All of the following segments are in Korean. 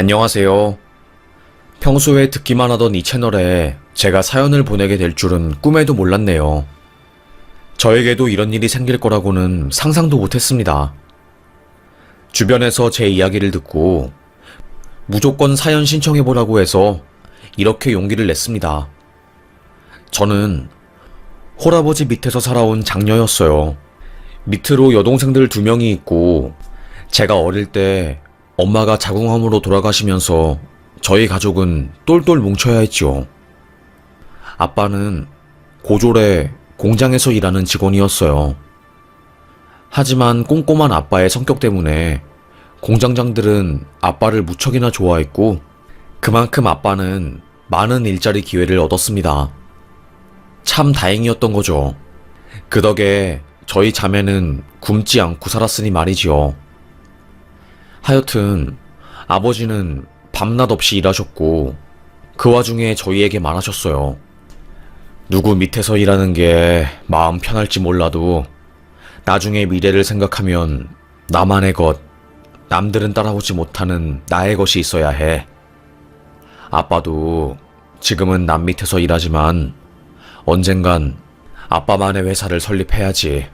안녕하세요. 평소에 듣기만 하던 이 채널에 제가 사연을 보내게 될 줄은 꿈에도 몰랐네요. 저에게도 이런 일이 생길 거라고는 상상도 못했습니다. 주변에서 제 이야기를 듣고 무조건 사연 신청해보라고 해서 이렇게 용기를 냈습니다. 저는 홀아버지 밑에서 살아온 장녀였어요. 밑으로 여동생들 2명이 있고 제가 어릴 때 엄마가 자궁암으로 돌아가시면서 저희 가족은 똘똘 뭉쳐야 했지요. 아빠는 고졸에 공장에서 일하는 직원이었어요. 하지만 꼼꼼한 아빠의 성격 때문에 공장장들은 아빠를 무척이나 좋아했고 그만큼 아빠는 많은 일자리 기회를 얻었습니다. 참 다행이었던 거죠. 그 덕에 저희 자매는 굶지 않고 살았으니 말이지요. 하여튼 아버지는 밤낮 없이 일하셨고 그 와중에 저희에게 말하셨어요. 누구 밑에서 일하는 게 마음 편할지 몰라도 나중에 미래를 생각하면 나만의 것, 남들은 따라오지 못하는 나의 것이 있어야 해. 아빠도 지금은 남 밑에서 일하지만 언젠간 아빠만의 회사를 설립해야지.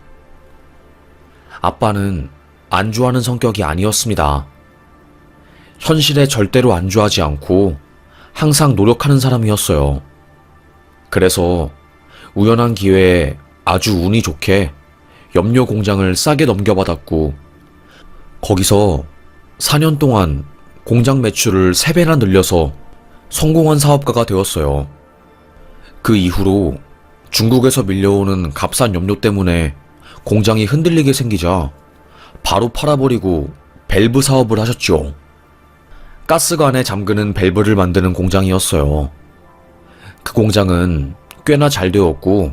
아빠는 안주하는 성격이 아니었습니다. 현실에 절대로 안주하지 않고 항상 노력하는 사람이었어요. 그래서 우연한 기회에 아주 운이 좋게 염료 공장을 싸게 넘겨받았고 거기서 4년 동안 공장 매출을 3배나 늘려서 성공한 사업가가 되었어요. 그 이후로 중국에서 밀려오는 값싼 염료 때문에 공장이 흔들리게 생기자 바로 팔아버리고 밸브 사업을 하셨죠. 가스관에 잠그는 밸브를 만드는 공장이었어요. 그 공장은 꽤나 잘 되었고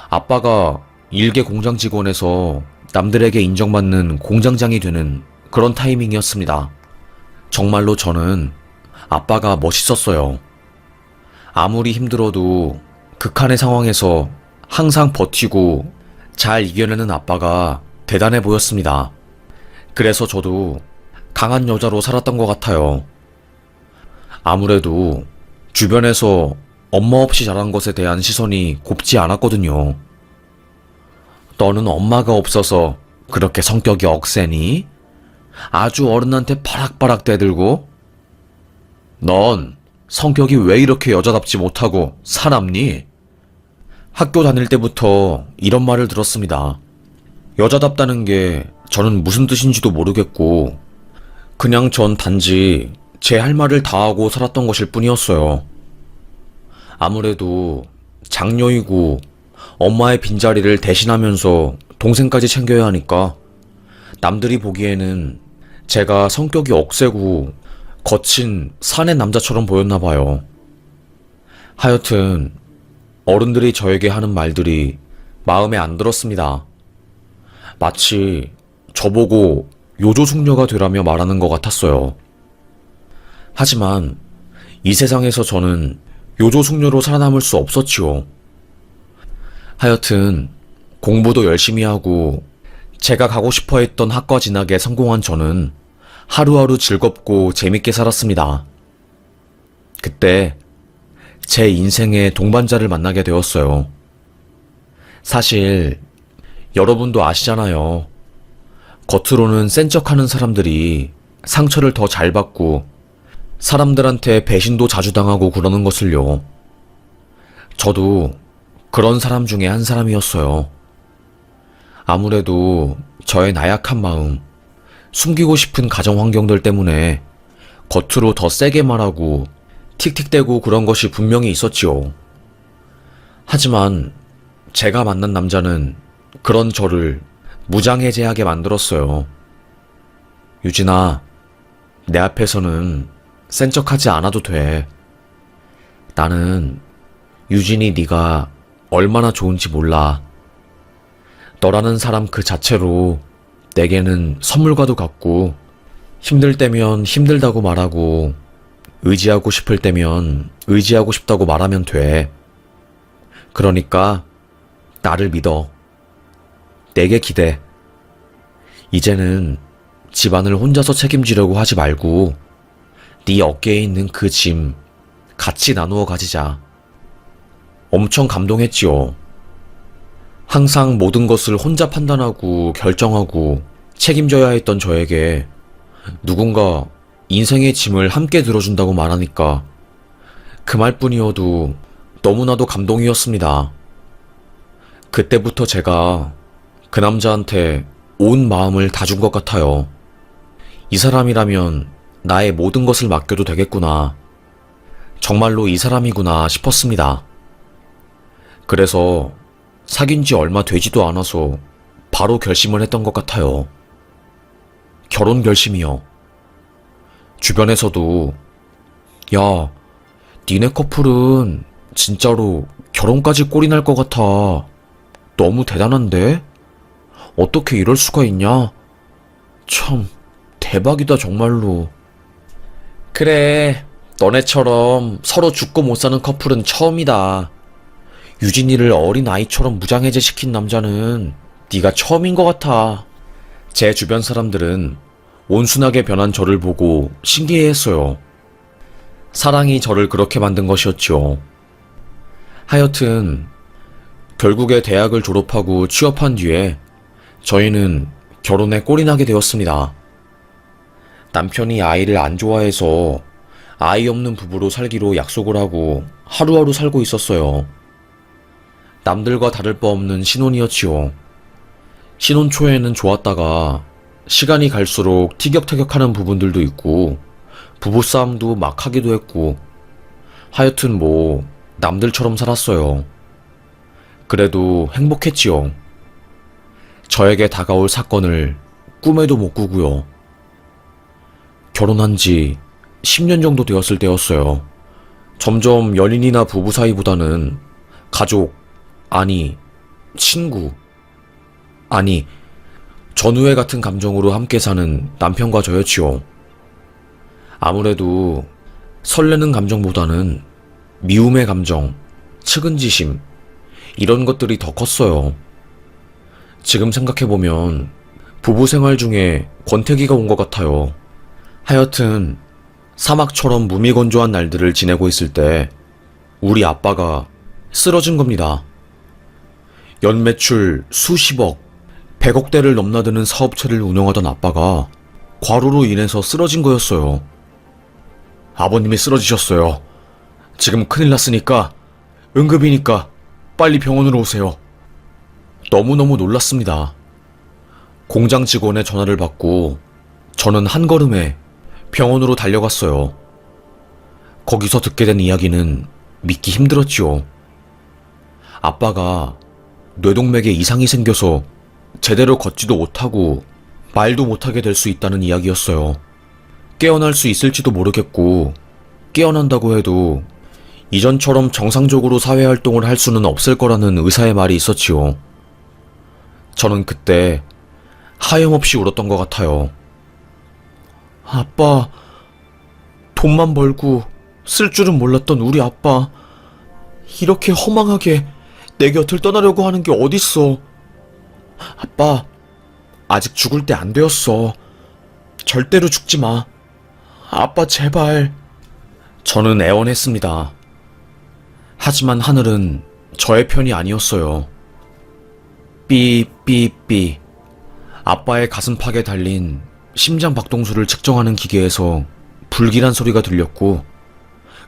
아빠가 일개 공장 직원에서 남들에게 인정받는 공장장이 되는 그런 타이밍이었습니다. 정말로 저는 아빠가 멋있었어요. 아무리 힘들어도 극한의 상황에서 항상 버티고 잘 이겨내는 아빠가 대단해 보였습니다. 그래서 저도 강한 여자로 살았던 것 같아요. 아무래도 주변에서 엄마 없이 자란 것에 대한 시선이 곱지 않았거든요. 너는 엄마가 없어서 그렇게 성격이 억세니? 아주 어른한테 바락바락 대들고? 넌 성격이 왜 이렇게 여자답지 못하고 사납니? 학교 다닐 때부터 이런 말을 들었습니다. 여자답다는 게 저는 무슨 뜻인지도 모르겠고 그냥 전 단지 제 할 말을 다하고 살았던 것일 뿐이었어요. 아무래도 장녀이고 엄마의 빈자리를 대신하면서 동생까지 챙겨야 하니까 남들이 보기에는 제가 성격이 억세고 거친 사내 남자처럼 보였나 봐요. 하여튼 어른들이 저에게 하는 말들이 마음에 안 들었습니다. 마치 저보고 요조숙녀가 되라며 말하는 것 같았어요. 하지만 이 세상에서 저는 요조숙녀로 살아남을 수 없었지요. 하여튼 공부도 열심히 하고 제가 가고 싶어 했던 학과 진학에 성공한 저는 하루하루 즐겁고 재밌게 살았습니다. 그때 제 인생의 동반자를 만나게 되었어요. 사실 여러분도 아시잖아요. 겉으로는 센 척하는 사람들이 상처를 더 잘 받고 사람들한테 배신도 자주 당하고 그러는 것을요. 저도 그런 사람 중에 한 사람이었어요. 아무래도 저의 나약한 마음, 숨기고 싶은 가정 환경들 때문에 겉으로 더 세게 말하고 틱틱대고 그런 것이 분명히 있었지요. 하지만 제가 만난 남자는 그런 저를 무장해제하게 만들었어요. 유진아, 내 앞에서는 센 척하지 않아도 돼. 나는 유진이 네가 얼마나 좋은지 몰라. 너라는 사람 그 자체로 내게는 선물과도 같고 힘들 때면 힘들다고 말하고 의지하고 싶을 때면 의지하고 싶다고 말하면 돼. 그러니까 나를 믿어. 내게 기대. 이제는 집안을 혼자서 책임지려고 하지 말고 네 어깨에 있는 그 짐 같이 나누어 가지자. 엄청 감동했지요. 항상 모든 것을 혼자 판단하고 결정하고 책임져야 했던 저에게 누군가 인생의 짐을 함께 들어준다고 말하니까 그 말뿐이어도 너무나도 감동이었습니다. 그때부터 제가 그 남자한테 온 마음을 다 준 것 같아요. 이 사람이라면 나의 모든 것을 맡겨도 되겠구나. 정말로 이 사람이구나 싶었습니다. 그래서 사귄 지 얼마 되지도 않아서 바로 결심을 했던 것 같아요. 결혼 결심이요. 주변에서도 야, 니네 커플은 진짜로 결혼까지 꼴이 날 것 같아. 너무 대단한데? 어떻게 이럴 수가 있냐? 참, 대박이다 정말로. 그래, 너네처럼 서로 죽고 못 사는 커플은 처음이다. 유진이를 어린 아이처럼 무장해제 시킨 남자는 네가 처음인 것 같아. 제 주변 사람들은 온순하게 변한 저를 보고 신기해했어요. 사랑이 저를 그렇게 만든 것이었죠. 하여튼 결국에 대학을 졸업하고 취업한 뒤에 저희는 결혼에 꼴이 나게 되었습니다. 남편이 아이를 안 좋아해서 아이 없는 부부로 살기로 약속을 하고 하루하루 살고 있었어요. 남들과 다를 바 없는 신혼이었지요. 신혼 초에는 좋았다가 시간이 갈수록 티격태격하는 부분들도 있고 부부싸움도 막 하기도 했고 하여튼 뭐 남들처럼 살았어요. 그래도 행복했지요. 저에게 다가올 사건을 꿈에도 못 꾸고요. 결혼한 지 10년 정도 되었을 때였어요. 점점 연인이나 부부 사이보다는 가족, 아니, 친구, 아니, 전우애 같은 감정으로 함께 사는 남편과 저였지요. 아무래도 설레는 감정보다는 미움의 감정, 측은지심, 이런 것들이 더 컸어요. 지금 생각해보면 부부 생활 중에 권태기가 온 것 같아요. 하여튼 사막처럼 무미건조한 날들을 지내고 있을 때 우리 아빠가 쓰러진 겁니다. 연매출 수십억, 100억대를 넘나드는 사업체를 운영하던 아빠가 과로로 인해서 쓰러진 거였어요. 아버님이 쓰러지셨어요. 지금 큰일 났으니까 응급이니까 빨리 병원으로 오세요. 너무너무 놀랐습니다. 공장 직원의 전화를 받고 저는 한 걸음에 병원으로 달려갔어요. 거기서 듣게 된 이야기는 믿기 힘들었지요. 아빠가 뇌동맥에 이상이 생겨서 제대로 걷지도 못하고 말도 못하게 될 수 있다는 이야기였어요. 깨어날 수 있을지도 모르겠고 깨어난다고 해도 이전처럼 정상적으로 사회활동을 할 수는 없을 거라는 의사의 말이 있었지요. 저는 그때 하염없이 울었던 것 같아요. 아빠, 돈만 벌고 쓸 줄은 몰랐던 우리 아빠, 이렇게 허망하게 내 곁을 떠나려고 하는 게 어딨어. 아빠, 아직 죽을 때 안 되었어. 절대로 죽지 마. 아빠 제발. 저는 애원했습니다. 하지만 하늘은 저의 편이 아니었어요. 삐삐삐. 아빠의 가슴팍에 달린 심장 박동수를 측정하는 기계에서 불길한 소리가 들렸고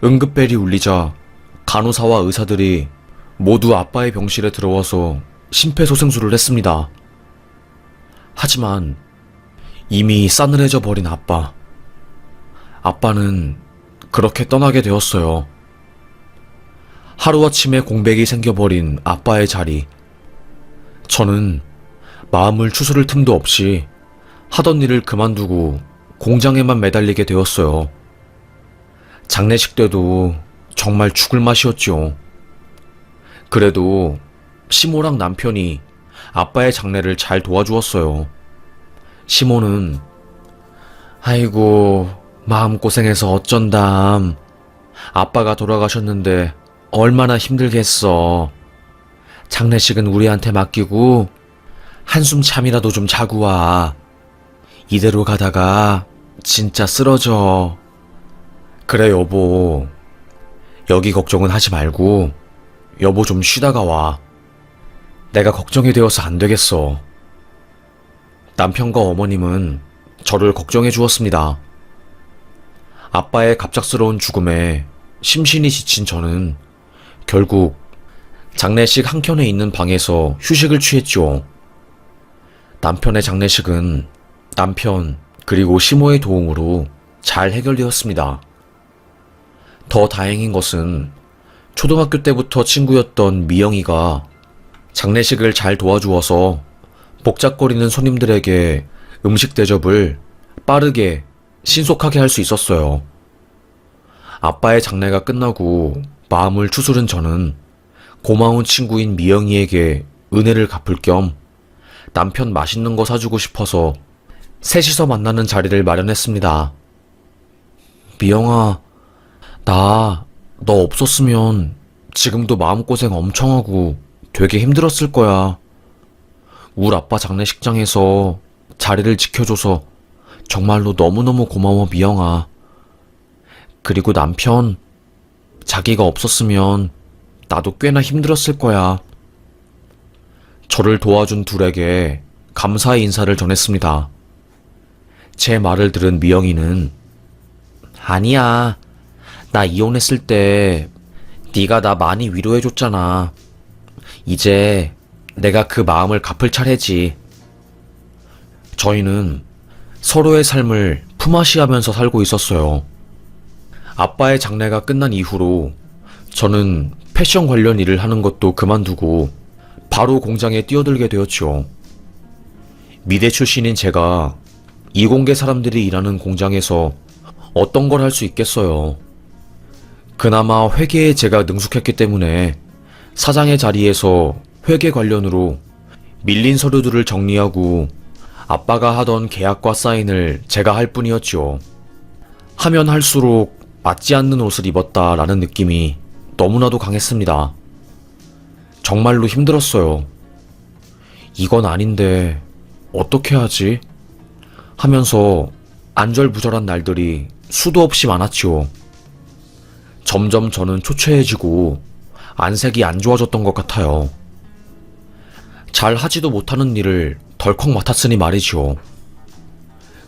응급벨이 울리자 간호사와 의사들이 모두 아빠의 병실에 들어와서 심폐소생술을 했습니다. 하지만 이미 싸늘해져 버린 아빠. 아빠는 그렇게 떠나게 되었어요. 하루아침에 공백이 생겨버린 아빠의 자리. 저는 마음을 추스를 틈도 없이 하던 일을 그만두고 공장에만 매달리게 되었어요. 장례식 때도 정말 죽을 맛이었죠. 그래도 시모랑 남편이 아빠의 장례를 잘 도와주었어요. 시모는 아이고 마음고생해서 어쩐담. 아빠가 돌아가셨는데 얼마나 힘들겠어. 장례식은 우리한테 맡기고 한숨 잠이라도 좀 자고 와. 이대로 가다가 진짜 쓰러져. 그래, 여보. 여기 걱정은 하지 말고, 여보 좀 쉬다가 와. 내가 걱정이 되어서 안 되겠어. 남편과 어머님은 저를 걱정해 주었습니다. 아빠의 갑작스러운 죽음에 심신이 지친 저는 결국 장례식 한켠에 있는 방에서 휴식을 취했죠. 남편의 장례식은 남편 그리고 시모의 도움으로 잘 해결되었습니다. 더 다행인 것은 초등학교 때부터 친구였던 미영이가 장례식을 잘 도와주어서 복잡거리는 손님들에게 음식 대접을 빠르게 신속하게 할 수 있었어요. 아빠의 장례가 끝나고 마음을 추스른 저는 고마운 친구인 미영이에게 은혜를 갚을 겸 남편 맛있는 거 사주고 싶어서 셋이서 만나는 자리를 마련했습니다. 미영아, 나 너 없었으면 지금도 마음고생 엄청 하고 되게 힘들었을 거야. 우리 아빠 장례식장에서 자리를 지켜줘서 정말로 너무너무 고마워, 미영아. 그리고 남편, 자기가 없었으면 나도 꽤나 힘들었을 거야. 저를 도와준 둘에게 감사의 인사를 전했습니다. 제 말을 들은 미영이는 아니야. 나 이혼했을 때 네가 나 많이 위로해줬잖아. 이제 내가 그 마음을 갚을 차례지. 저희는 서로의 삶을 품앗이하면서 살고 있었어요. 아빠의 장례가 끝난 이후로 저는 패션 관련 일을 하는 것도 그만두고 바로 공장에 뛰어들게 되었죠. 미대 출신인 제가 이공계 사람들이 일하는 공장에서 어떤 걸 할 수 있겠어요. 그나마 회계에 제가 능숙했기 때문에 사장의 자리에서 회계 관련으로 밀린 서류들을 정리하고 아빠가 하던 계약과 사인을 제가 할 뿐이었죠. 하면 할수록 맞지 않는 옷을 입었다라는 느낌이 너무나도 강했습니다. 정말로 힘들었어요. 이건 아닌데 어떻게 하지? 하면서 안절부절한 날들이 수도 없이 많았지요. 점점 저는 초췌해지고 안색이 안 좋아졌던 것 같아요. 잘 하지도 못하는 일을 덜컥 맡았으니 말이지요.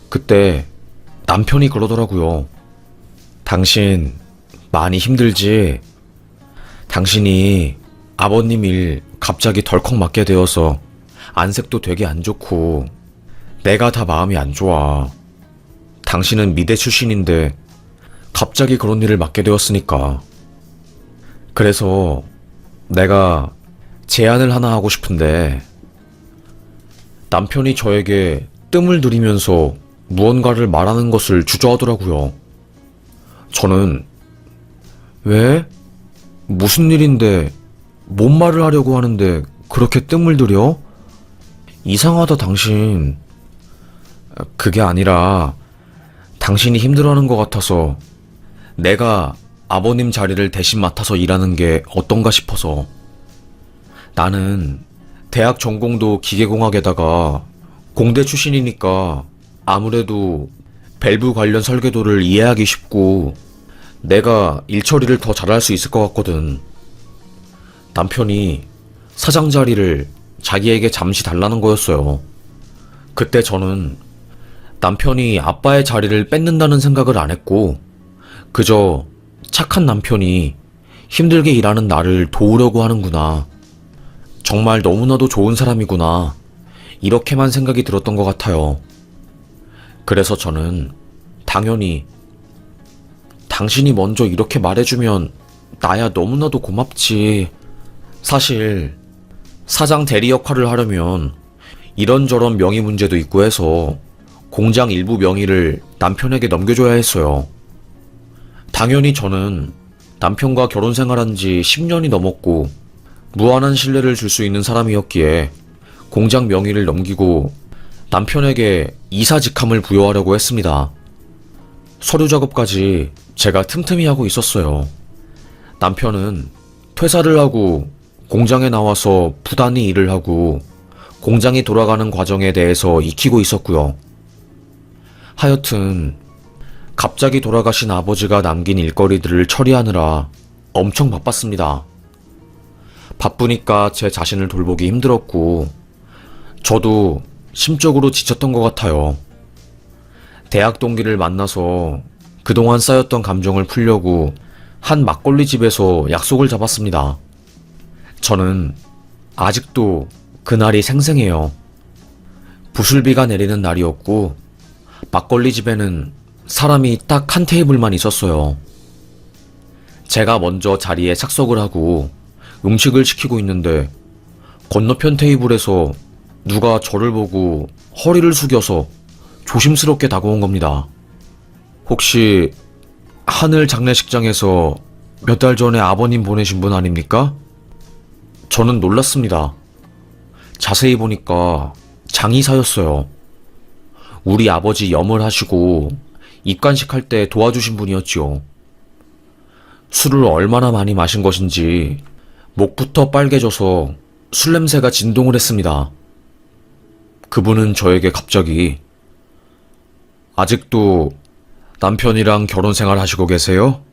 그때 남편이 그러더라고요. 당신 많이 힘들지? 당신이 아버님 일 갑자기 덜컥 맡게 되어서 안색도 되게 안 좋고 내가 다 마음이 안 좋아. 당신은 미대 출신인데 갑자기 그런 일을 맡게 되었으니까. 그래서 내가 제안을 하나 하고 싶은데. 남편이 저에게 뜸을 들이면서 무언가를 말하는 것을 주저하더라고요. 저는 왜? 무슨 일인데 뭔 말을 하려고 하는데 그렇게 뜸을 들여? 이상하다 당신. 그게 아니라 당신이 힘들어하는 것 같아서 내가 아버님 자리를 대신 맡아서 일하는 게 어떤가 싶어서. 나는 대학 전공도 기계공학에다가 공대 출신이니까 아무래도 밸브 관련 설계도를 이해하기 쉽고 내가 일 처리를 더 잘할 수 있을 것 같거든. 남편이 사장 자리를 자기에게 잠시 달라는 거였어요. 그때 저는 남편이 아빠의 자리를 뺏는다는 생각을 안 했고 그저 착한 남편이 힘들게 일하는 나를 도우려고 하는구나. 정말 너무나도 좋은 사람이구나. 이렇게만 생각이 들었던 것 같아요. 그래서 저는 당연히 당신이 먼저 이렇게 말해주면 나야 너무나도 고맙지. 사실 사장 대리 역할을 하려면 이런저런 명의 문제도 있고 해서 공장 일부 명의를 남편에게 넘겨줘야 했어요. 당연히 저는 남편과 결혼 생활한 지 10년이 넘었고 무한한 신뢰를 줄 수 있는 사람이었기에 공장 명의를 넘기고 남편에게 이사 직함을 부여하려고 했습니다. 서류 작업까지 제가 틈틈이 하고 있었어요. 남편은 퇴사를 하고 공장에 나와서 부단히 일을 하고 공장이 돌아가는 과정에 대해서 익히고 있었고요. 하여튼 갑자기 돌아가신 아버지가 남긴 일거리들을 처리하느라 엄청 바빴습니다. 바쁘니까 제 자신을 돌보기 힘들었고, 저도 심적으로 지쳤던 것 같아요. 대학 동기를 만나서 그동안 쌓였던 감정을 풀려고 한 막걸리 집에서 약속을 잡았습니다. 저는 아직도 그날이 생생해요. 부슬비가 내리는 날이었고, 막걸리 집에는 사람이 딱 한 테이블만 있었어요. 제가 먼저 자리에 착석을 하고 음식을 시키고 있는데, 건너편 테이블에서 누가 저를 보고 허리를 숙여서 조심스럽게 다가온 겁니다. 혹시 하늘 장례식장에서 몇 달 전에 아버님 보내신 분 아닙니까? 저는 놀랐습니다. 자세히 보니까 장의사였어요. 우리 아버지 염을 하시고 입관식 할 때 도와주신 분이었지요. 술을 얼마나 많이 마신 것인지 목부터 빨개져서 술 냄새가 진동을 했습니다. 그분은 저에게 갑자기 "아직도 남편이랑 결혼 생활 하시고 계세요?"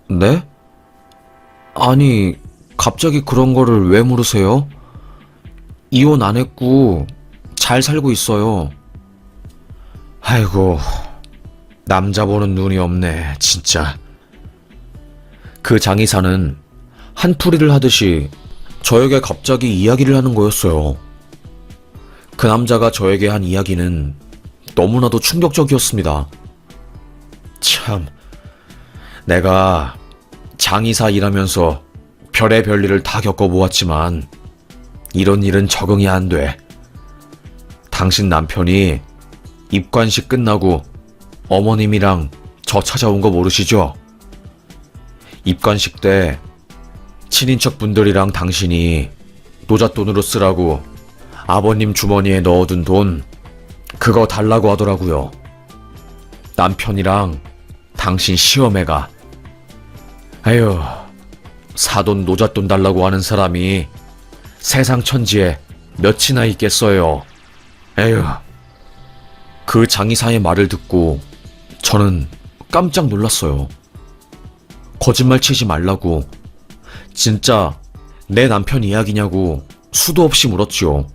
"네? 아니, 갑자기 그런 거를 왜 물으세요? 이혼 안 했고 잘 살고 있어요." 아이고, 남자 보는 눈이 없네, 진짜. 그 장의사는 한풀이를 하듯이 저에게 갑자기 이야기를 하는 거였어요. 그 남자가 저에게 한 이야기는 너무나도 충격적이었습니다. 참, 내가 장의사 일하면서 별의별 일을 다 겪어보았지만 이런 일은 적응이 안 돼. 당신 남편이 입관식 끝나고 어머님이랑 저 찾아온 거 모르시죠? 입관식 때 친인척 분들이랑 당신이 노잣돈으로 쓰라고 아버님 주머니에 넣어둔 돈, 그거 달라고 하더라고요. 남편이랑 당신 시어매가. 아휴, 사돈 노잣돈 달라고 하는 사람이 세상 천지에 몇이나 있겠어요. 에휴. 그 장의사의 말을 듣고 저는 깜짝 놀랐어요. 거짓말 치지 말라고, 진짜 내 남편 이야기냐고 수도 없이 물었지요.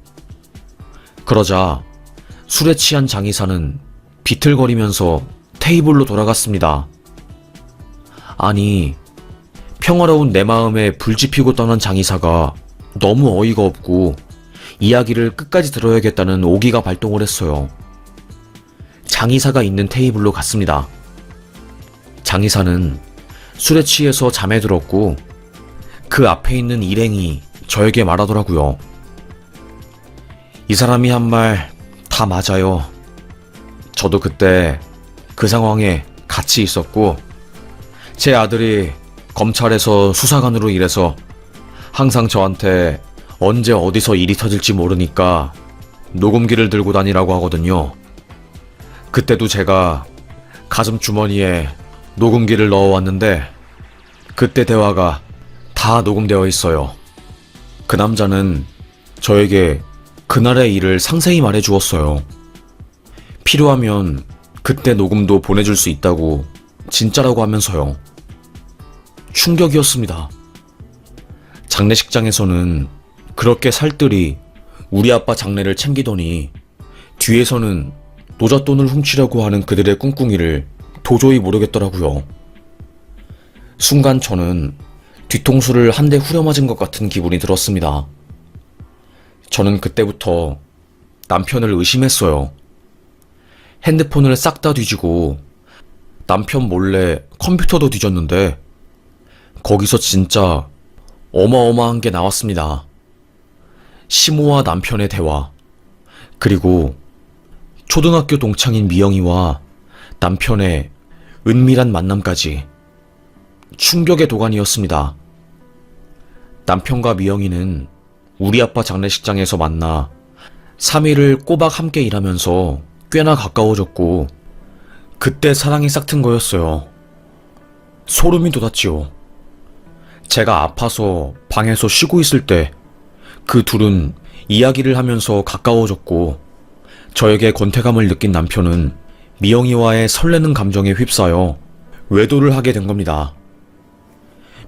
그러자 술에 취한 장의사는 비틀거리면서 테이블로 돌아갔습니다. 아니, 평화로운 내 마음에 불 지피고 떠난 장의사가 너무 어이가 없고 이야기를 끝까지 들어야겠다는 오기가 발동을 했어요. 장의사가 있는 테이블로 갔습니다. 장의사는 술에 취해서 잠에 들었고 그 앞에 있는 일행이 저에게 말하더라고요. "이 사람이 한 말 다 맞아요. 저도 그때 그 상황에 같이 있었고 제 아들이 검찰에서 수사관으로 일해서 항상 저한테 언제 어디서 일이 터질지 모르니까 녹음기를 들고 다니라고 하거든요. 그때도 제가 가슴 주머니에 녹음기를 넣어왔는데 그때 대화가 다 녹음되어 있어요." 그 남자는 저에게 그날의 일을 상세히 말해 주었어요. 필요하면 그때 녹음도 보내줄 수 있다고 진짜라고 하면서요. 충격이었습니다. 장례식장에서는 그렇게 살뜰히 우리 아빠 장례를 챙기더니 뒤에서는 노잣돈을 훔치려고 하는 그들의 꿍꿍이를 도저히 모르겠더라고요. 순간 저는 뒤통수를 한 대 후려맞은 것 같은 기분이 들었습니다. 저는 그때부터 남편을 의심했어요. 핸드폰을 싹 다 뒤지고 남편 몰래 컴퓨터도 뒤졌는데 거기서 진짜 어마어마한 게 나왔습니다. 시모와 남편의 대화, 그리고 초등학교 동창인 미영이와 남편의 은밀한 만남까지 충격의 도가니였습니다. 남편과 미영이는 우리 아빠 장례식장에서 만나 3일을 꼬박 함께 일하면서 꽤나 가까워졌고 그때 사랑이 싹튼 거였어요. 소름이 돋았지요. 제가 아파서 방에서 쉬고 있을 때 그 둘은 이야기를 하면서 가까워졌고 저에게 권태감을 느낀 남편은 미영이와의 설레는 감정에 휩싸여 외도를 하게 된 겁니다.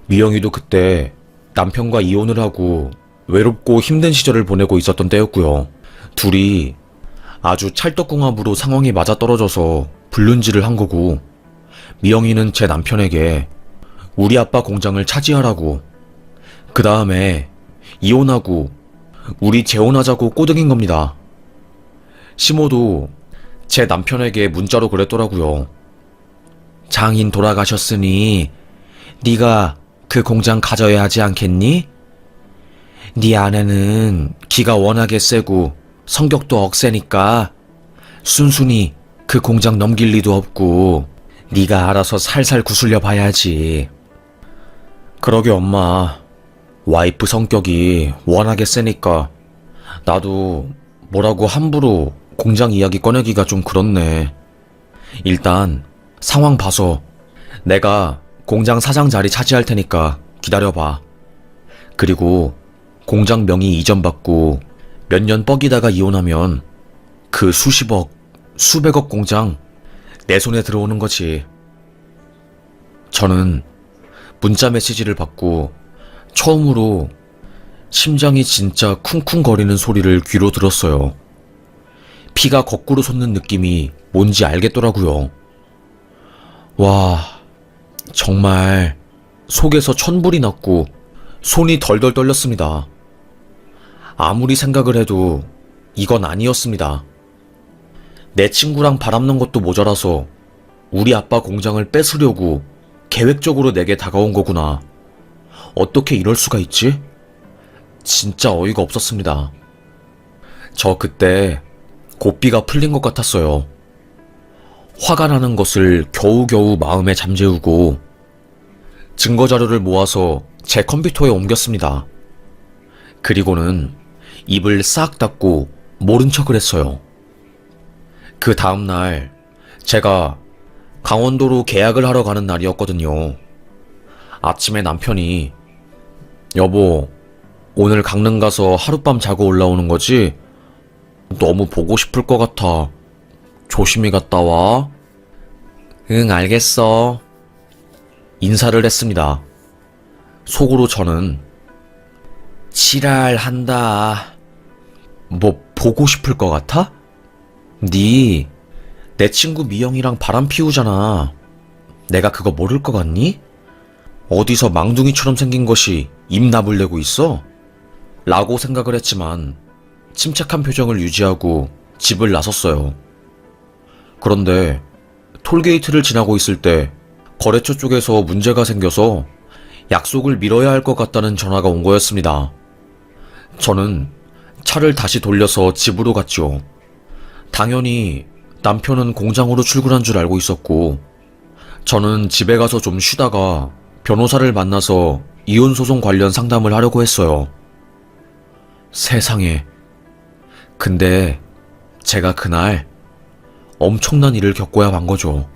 미영이도 그때 남편과 이혼을 하고 외롭고 힘든 시절을 보내고 있었던 때였고요. 둘이 아주 찰떡궁합으로 상황이 맞아떨어져서 불륜질을 한 거고, 미영이는 제 남편에게 우리 아빠 공장을 차지하라고, 그 다음에 이혼하고 우리 재혼하자고 꼬드긴 겁니다. 시모도 제 남편에게 문자로 그랬더라고요. 장인 돌아가셨으니 네가 그 공장 가져야 하지 않겠니? 네 아내는 기가 워낙에 세고 성격도 억세니까 순순히 그 공장 넘길 리도 없고 네가 알아서 살살 구슬려 봐야지. 그러게 엄마, 와이프 성격이 워낙에 세니까 나도 뭐라고 함부로 공장 이야기 꺼내기가 좀 그렇네. 일단 상황 봐서 내가 공장 사장 자리 차지할 테니까 기다려봐. 그리고 공장 명의 이전받고 몇 년 뻐기다가 이혼하면 그 수십억, 수백억 공장 내 손에 들어오는 거지. 저는 문자 메시지를 받고 처음으로 심장이 진짜 쿵쿵거리는 소리를 귀로 들었어요. 피가 거꾸로 솟는 느낌이 뭔지 알겠더라고요. 와, 정말 속에서 천불이 났고 손이 덜덜 떨렸습니다. 아무리 생각을 해도 이건 아니었습니다. 내 친구랑 바람난 것도 모자라서 우리 아빠 공장을 뺏으려고 계획적으로 내게 다가온 거구나. 어떻게 이럴 수가 있지? 진짜 어이가 없었습니다. 저 그때 고삐가 풀린 것 같았어요. 화가 나는 것을 겨우겨우 마음에 잠재우고 증거 자료를 모아서 제 컴퓨터에 옮겼습니다. 그리고는 입을 싹 닫고 모른 척을 했어요. 그 다음날 제가 강원도로 계약을 하러 가는 날이었거든요. 아침에 남편이 여보, 오늘 강릉 가서 하룻밤 자고 올라오는 거지? 너무 보고 싶을 것 같아. 조심히 갔다 와. 응, 알겠어. 인사를 했습니다. 속으로 저는 지랄한다. 뭐 보고 싶을 것 같아? 내 친구 미영이랑 바람 피우잖아. 내가 그거 모를 것 같니? 어디서 망둥이처럼 생긴 것이 입 나불대고 있어? 라고 생각을 했지만 침착한 표정을 유지하고 집을 나섰어요. 그런데 톨게이트를 지나고 있을 때 거래처 쪽에서 문제가 생겨서 약속을 미뤄야 할 것 같다는 전화가 온 거였습니다. 저는 차를 다시 돌려서 집으로 갔죠. 당연히 남편은 공장으로 출근한 줄 알고 있었고, 저는 집에 가서 좀 쉬다가 변호사를 만나서 이혼소송 관련 상담을 하려고 했어요. 세상에. 근데 제가 그날 엄청난 일을 겪어야 만 거죠.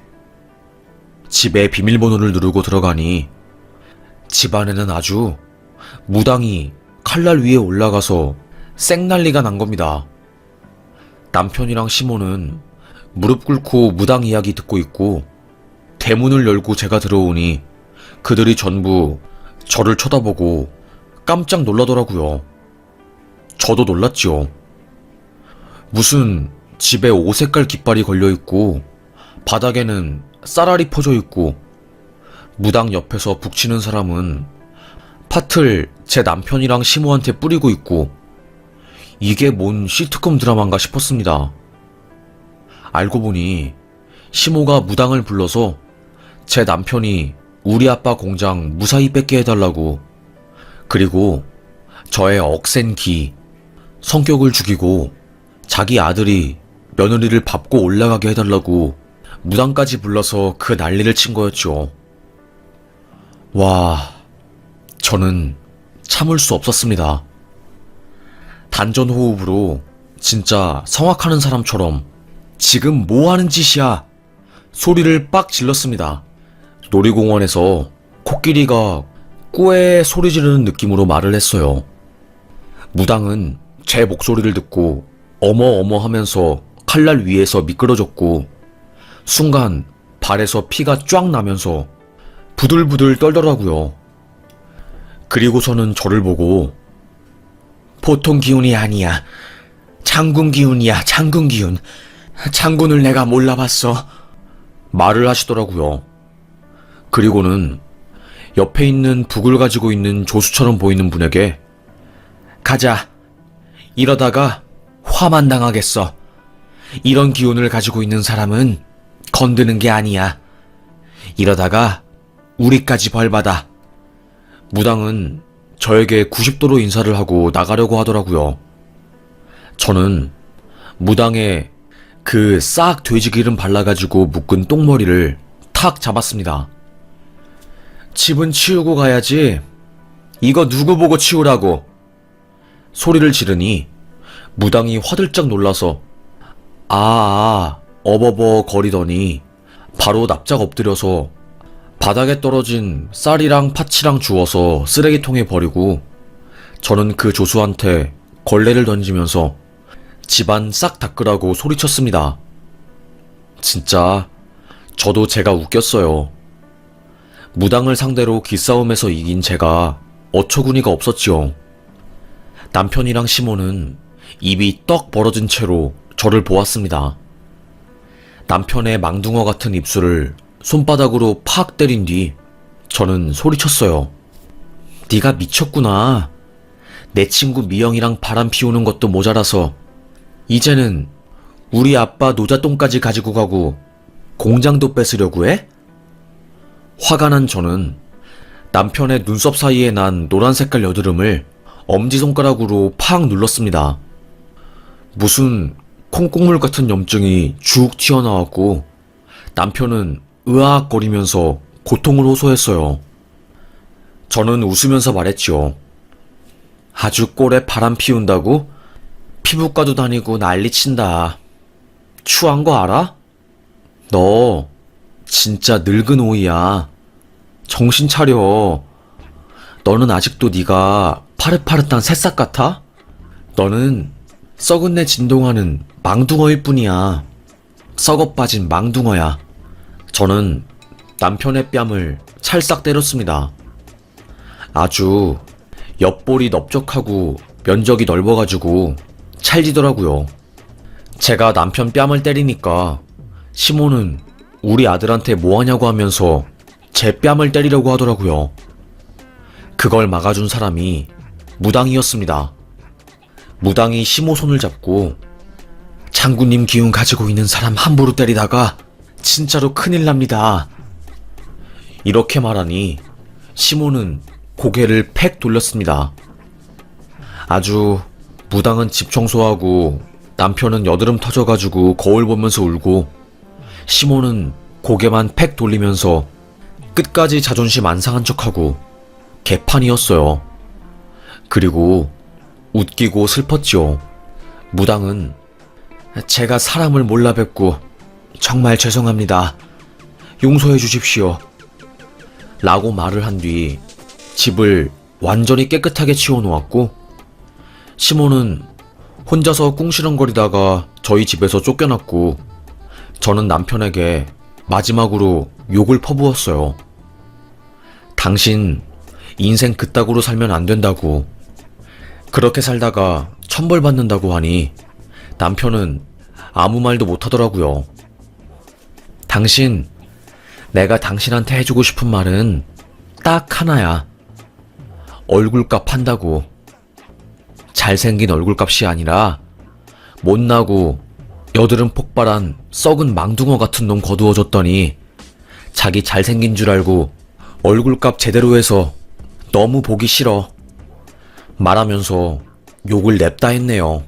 집에 비밀번호를 누르고 들어가니 집안에는 아주 무당이 칼날 위에 올라가서 쌩난리가 난 겁니다. 남편이랑 시모는 무릎 꿇고 무당 이야기 듣고 있고, 대문을 열고 제가 들어오니 그들이 전부 저를 쳐다보고 깜짝 놀라더라고요. 저도 놀랐죠. 무슨 집에 오색깔 깃발이 걸려있고 바닥에는 쌀알이 퍼져있고 무당 옆에서 북치는 사람은 팥을 제 남편이랑 시모한테 뿌리고 있고, 이게 뭔 시트콤 드라마인가 싶었습니다. 알고 보니 시모가 무당을 불러서 제 남편이 우리 아빠 공장 무사히 뺏게 해달라고, 그리고 저의 억센 기, 성격을 죽이고 자기 아들이 며느리를 밟고 올라가게 해달라고 무당까지 불러서 그 난리를 친 거였죠. 와, 저는 참을 수 없었습니다. 단전 호흡으로 진짜 성악하는 사람처럼 지금 뭐 하는 짓이야? 소리를 빡 질렀습니다. 놀이공원에서 코끼리가 꾸에 소리 지르는 느낌으로 말을 했어요. 무당은 제 목소리를 듣고 어머 어머 하면서 칼날 위에서 미끄러졌고, 순간 발에서 피가 쫙 나면서 부들부들 떨더라고요. 그리고서는 저를 보고 보통 기운이 아니야. 장군 기운이야, 장군 기운. 장군을 내가 몰라봤어. 말을 하시더라고요. 그리고는 옆에 있는 북을 가지고 있는 조수처럼 보이는 분에게 가자. 이러다가 화만 당하겠어. 이런 기운을 가지고 있는 사람은 건드는 게 아니야. 이러다가 우리까지 벌받아. 무당은 저에게 90도로 인사를 하고 나가려고 하더라고요. 저는 무당의 그 싹 돼지기름 발라가지고 묶은 똥머리를 탁 잡았습니다. 집은 치우고 가야지. 이거 누구 보고 치우라고. 소리를 지르니 무당이 화들짝 놀라서 어버버 거리더니 바로 납작 엎드려서 바닥에 떨어진 쌀이랑 파치랑 주워서 쓰레기통에 버리고 저는 그 조수한테 걸레를 던지면서 집안 싹 닦으라고 소리쳤습니다. 진짜 저도 제가 웃겼어요. 무당을 상대로 기싸움에서 이긴 제가 어처구니가 없었지요. 남편이랑 시모는 입이 떡 벌어진 채로 저를 보았습니다. 남편의 망둥어 같은 입술을 손바닥으로 팍 때린 뒤 저는 소리쳤어요. 네가 미쳤구나. 내 친구 미영이랑 바람 피우는 것도 모자라서 이제는 우리 아빠 노자똥까지 가지고 가고 공장도 뺏으려고 해? 화가 난 저는 남편의 눈썹 사이에 난 노란 색깔 여드름을 엄지손가락으로 팍 눌렀습니다. 무슨 콩국물 같은 염증이 쭉 튀어나왔고 남편은 으악거리면서 고통을 호소했어요. 저는 웃으면서 말했지요. 아주 꼴에 바람 피운다고? 피부과도 다니고 난리친다. 추한 거 알아? 너 진짜 늙은 오이야. 정신 차려. 너는 아직도 네가 파릇파릇한 새싹 같아? 너는 썩은 내 진동하는 망둥어일 뿐이야. 썩어 빠진 망둥어야. 저는 남편의 뺨을 찰싹 때렸습니다. 아주 옆볼이 넓적하고 면적이 넓어가지고 찰지더라고요. 제가 남편 뺨을 때리니까 시모는 우리 아들한테 뭐하냐고 하면서 제 뺨을 때리려고 하더라고요. 그걸 막아준 사람이 무당이었습니다. 무당이 시모 손을 잡고 장군님 기운 가지고 있는 사람 함부로 때리다가 진짜로 큰일 납니다. 이렇게 말하니 시모는 고개를 팩 돌렸습니다. 아주 무당은 집 청소하고 남편은 여드름 터져가지고 거울 보면서 울고 시모는 고개만 팩 돌리면서 끝까지 자존심 안 상한 척하고 개판이었어요. 그리고 웃기고 슬펐지요. 무당은 제가 사람을 몰라 뵙고 정말 죄송합니다. 용서해 주십시오. 라고 말을 한 뒤 집을 완전히 깨끗하게 치워놓았고 시모는 혼자서 꿍시렁거리다가 저희 집에서 쫓겨났고 저는 남편에게 마지막으로 욕을 퍼부었어요. 당신 인생 그따구로 살면 안 된다고. 그렇게 살다가 천벌 받는다고 하니 남편은 아무 말도 못하더라고요. 당신, 내가 당신한테 해주고 싶은 말은 딱 하나야. 얼굴값 한다고. 잘생긴 얼굴값이 아니라 못나고 여드름 폭발한 썩은 망둥어 같은 놈 거두어줬더니 자기 잘생긴 줄 알고 얼굴값 제대로 해서 너무 보기 싫어. 말하면서 욕을 냅다 했네요.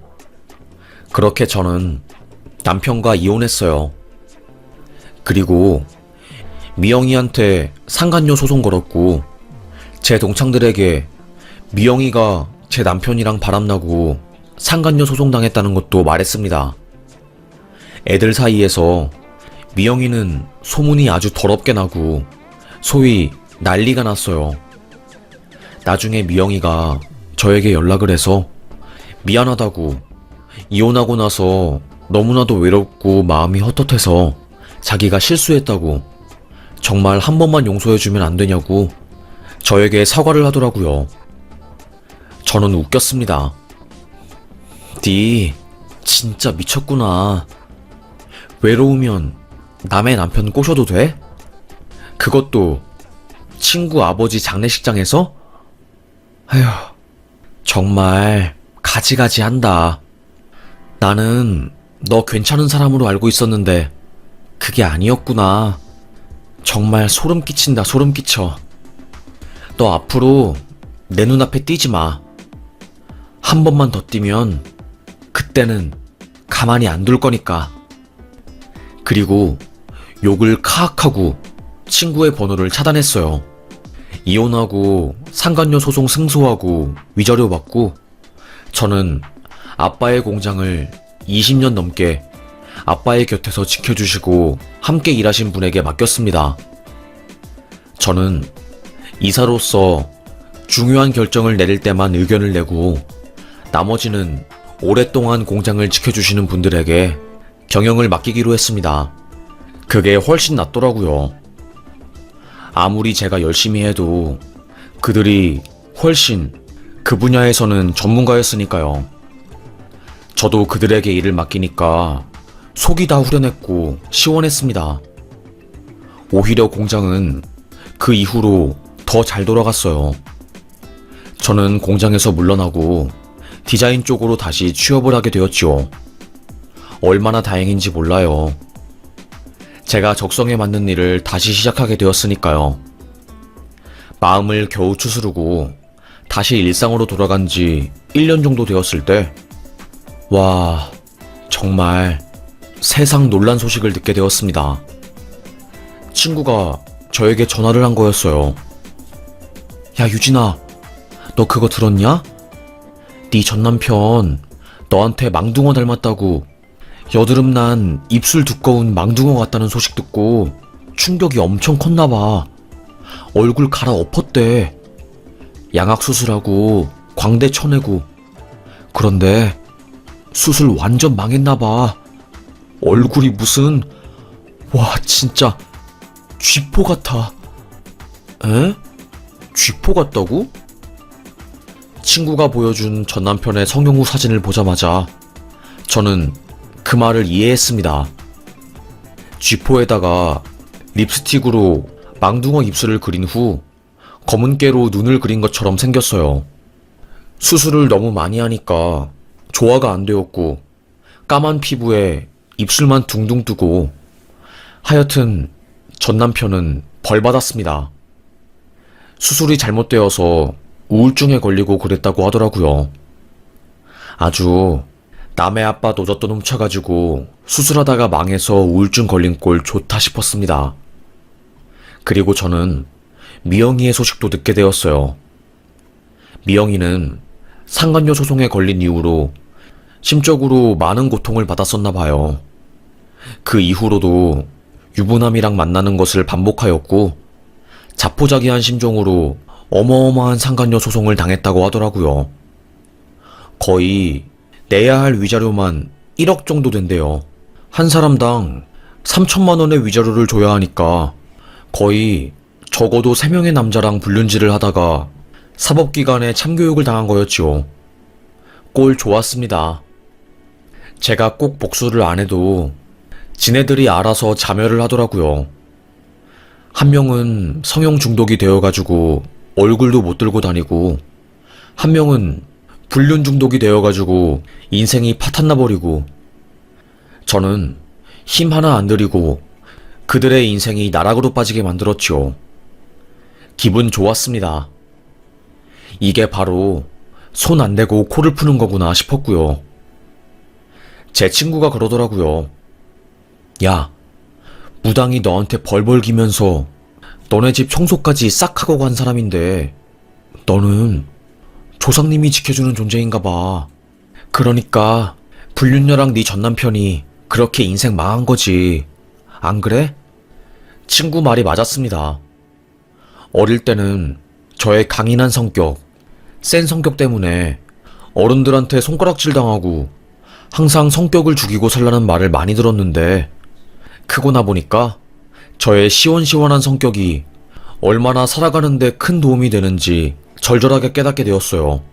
그렇게 저는 남편과 이혼했어요. 그리고 미영이한테 상간녀 소송 걸었고 제 동창들에게 미영이가 제 남편이랑 바람나고 상간녀 소송 당했다는 것도 말했습니다. 애들 사이에서 미영이는 소문이 아주 더럽게 나고 소위 난리가 났어요. 나중에 미영이가 저에게 연락을 해서 미안하다고 이혼하고 나서 너무나도 외롭고 마음이 헛헛해서 자기가 실수했다고, 정말 한 번만 용서해주면 안 되냐고 저에게 사과를 하더라고요. 저는 웃겼습니다. 니 진짜 미쳤구나. 외로우면 남의 남편 꼬셔도 돼? 그것도 친구 아버지 장례식장에서? 아휴, 정말 가지가지 한다. 나는 너 괜찮은 사람으로 알고 있었는데 그게 아니었구나. 정말 소름 끼친다, 소름 끼쳐. 너 앞으로 내 눈앞에 띄지 마. 한 번만 더 띄면 그때는 가만히 안 둘 거니까. 그리고 욕을 카악하고 친구의 번호를 차단했어요. 이혼하고 상간녀 소송 승소하고 위자료 받고 저는 아빠의 공장을 20년 넘게 아빠의 곁에서 지켜주시고 함께 일하신 분에게 맡겼습니다. 저는 이사로서 중요한 결정을 내릴 때만 의견을 내고 나머지는 오랫동안 공장을 지켜주시는 분들에게 경영을 맡기기로 했습니다. 그게 훨씬 낫더라고요. 아무리 제가 열심히 해도 그들이 훨씬 그 분야에서는 전문가였으니까요. 저도 그들에게 일을 맡기니까 속이 다 후련했고 시원했습니다. 오히려 공장은 그 이후로 더 잘 돌아갔어요. 저는 공장에서 물러나고 디자인 쪽으로 다시 취업을 하게 되었지요. 얼마나 다행인지 몰라요. 제가 적성에 맞는 일을 다시 시작하게 되었으니까요. 마음을 겨우 추스르고 다시 일상으로 돌아간 지 1년 정도 되었을 때, 와, 정말 세상 놀란 소식을 듣게 되었습니다. 친구가 저에게 전화를 한 거였어요. 야, 유진아, 너 그거 들었냐? 네 전남편 너한테 망둥어 닮았다고, 여드름 난 입술 두꺼운 망둥어 같다는 소식 듣고 충격이 엄청 컸나봐. 얼굴 갈아엎었대. 양악 수술하고 광대 쳐내고. 그런데 수술 완전 망했나봐. 얼굴이 무슨, 와, 진짜 쥐포 같아. 에? 쥐포 같다고? 친구가 보여준 전 남편의 성형 후 사진을 보자마자 저는 그 말을 이해했습니다. 쥐포에다가 립스틱으로 망둥어 입술을 그린 후 검은 깨로 눈을 그린 것처럼 생겼어요. 수술을 너무 많이 하니까 조화가 안 되었고 까만 피부에 입술만 둥둥 뜨고, 하여튼 전 남편은 벌 받았습니다. 수술이 잘못되어서 우울증에 걸리고 그랬다고 하더라고요. 아주 남의 아빠 노젓돈 훔쳐가지고 수술하다가 망해서 우울증 걸린 꼴 좋다 싶었습니다. 그리고 저는 미영이의 소식도 듣게 되었어요. 미영이는 상간녀 소송에 걸린 이후로 심적으로 많은 고통을 받았었나 봐요. 그 이후로도 유부남이랑 만나는 것을 반복하였고 자포자기한 심정으로 어마어마한 상간녀 소송을 당했다고 하더라고요. 거의 내야 할 위자료만 1억 정도 된대요. 한 사람당 3천만 원의 위자료를 줘야 하니까 거의 적어도 3명의 남자랑 불륜질을 하다가 사법기관에 참교육을 당한 거였지요. 꼴 좋았습니다. 제가 꼭 복수를 안 해도 지네들이 알아서 자멸을 하더라고요. 한 명은 성형 중독이 되어가지고 얼굴도 못 들고 다니고, 한 명은 불륜 중독이 되어가지고 인생이 파탄나버리고, 저는 힘 하나 안 들이고 그들의 인생이 나락으로 빠지게 만들었지요. 기분 좋았습니다. 이게 바로 손 안 대고 코를 푸는 거구나 싶었고요. 제 친구가 그러더라고요. 야, 무당이 너한테 벌벌 기면서 너네 집 청소까지 싹 하고 간 사람인데 너는 조상님이 지켜주는 존재인가 봐. 그러니까 불륜녀랑 네 전남편이 그렇게 인생 망한 거지. 안 그래? 친구 말이 맞았습니다. 어릴 때는 저의 강인한 성격, 센 성격 때문에 어른들한테 손가락질 당하고 항상 성격을 죽이고 살라는 말을 많이 들었는데, 크고 나 보니까 저의 시원시원한 성격이 얼마나 살아가는데 큰 도움이 되는지 절절하게 깨닫게 되었어요.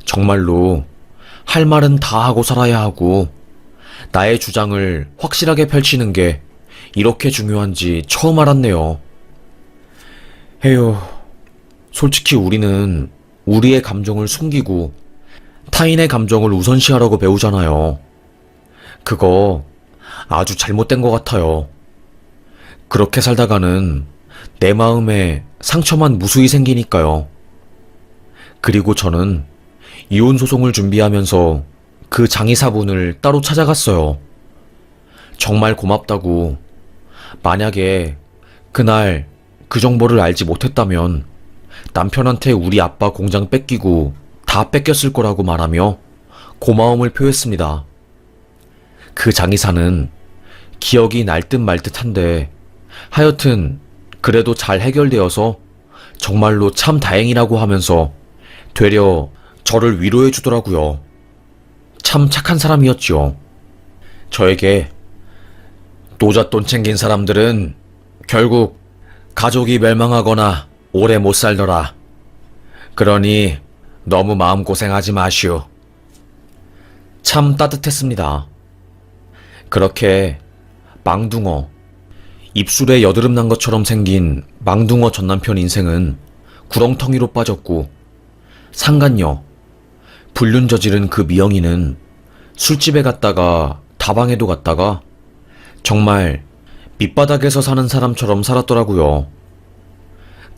정말로 할 말은 다 하고 살아야 하고 나의 주장을 확실하게 펼치는 게 이렇게 중요한지 처음 알았네요. 에휴, 솔직히 우리는 우리의 감정을 숨기고 타인의 감정을 우선시하라고 배우잖아요. 그거 아주 잘못된 것 같아요. 그렇게 살다가는 내 마음에 상처만 무수히 생기니까요. 그리고 저는 이혼 소송을 준비하면서 그 장의사분을 따로 찾아갔어요. 정말 고맙다고, 만약에 그날 그 정보를 알지 못했다면 남편한테 우리 아빠 공장 뺏기고 다 뺏겼을 거라고 말하며 고마움을 표했습니다. 그 장의사는 기억이 날 듯 말 듯한데 하여튼 그래도 잘 해결되어서 정말로 참 다행이라고 하면서 되려 저를 위로해 주더라고요. 참 착한 사람이었지요. 저에게 노잣돈 챙긴 사람들은 결국 가족이 멸망하거나 오래 못 살더라. 그러니 너무 마음고생하지 마시오. 참 따뜻했습니다. 그렇게 망둥어, 입술에 여드름 난 것처럼 생긴 망둥어 전남편 인생은 구렁텅이로 빠졌고, 상간녀, 불륜 저지른 그 미영이는 술집에 갔다가 다방에도 갔다가 정말 밑바닥에서 사는 사람처럼 살았더라고요.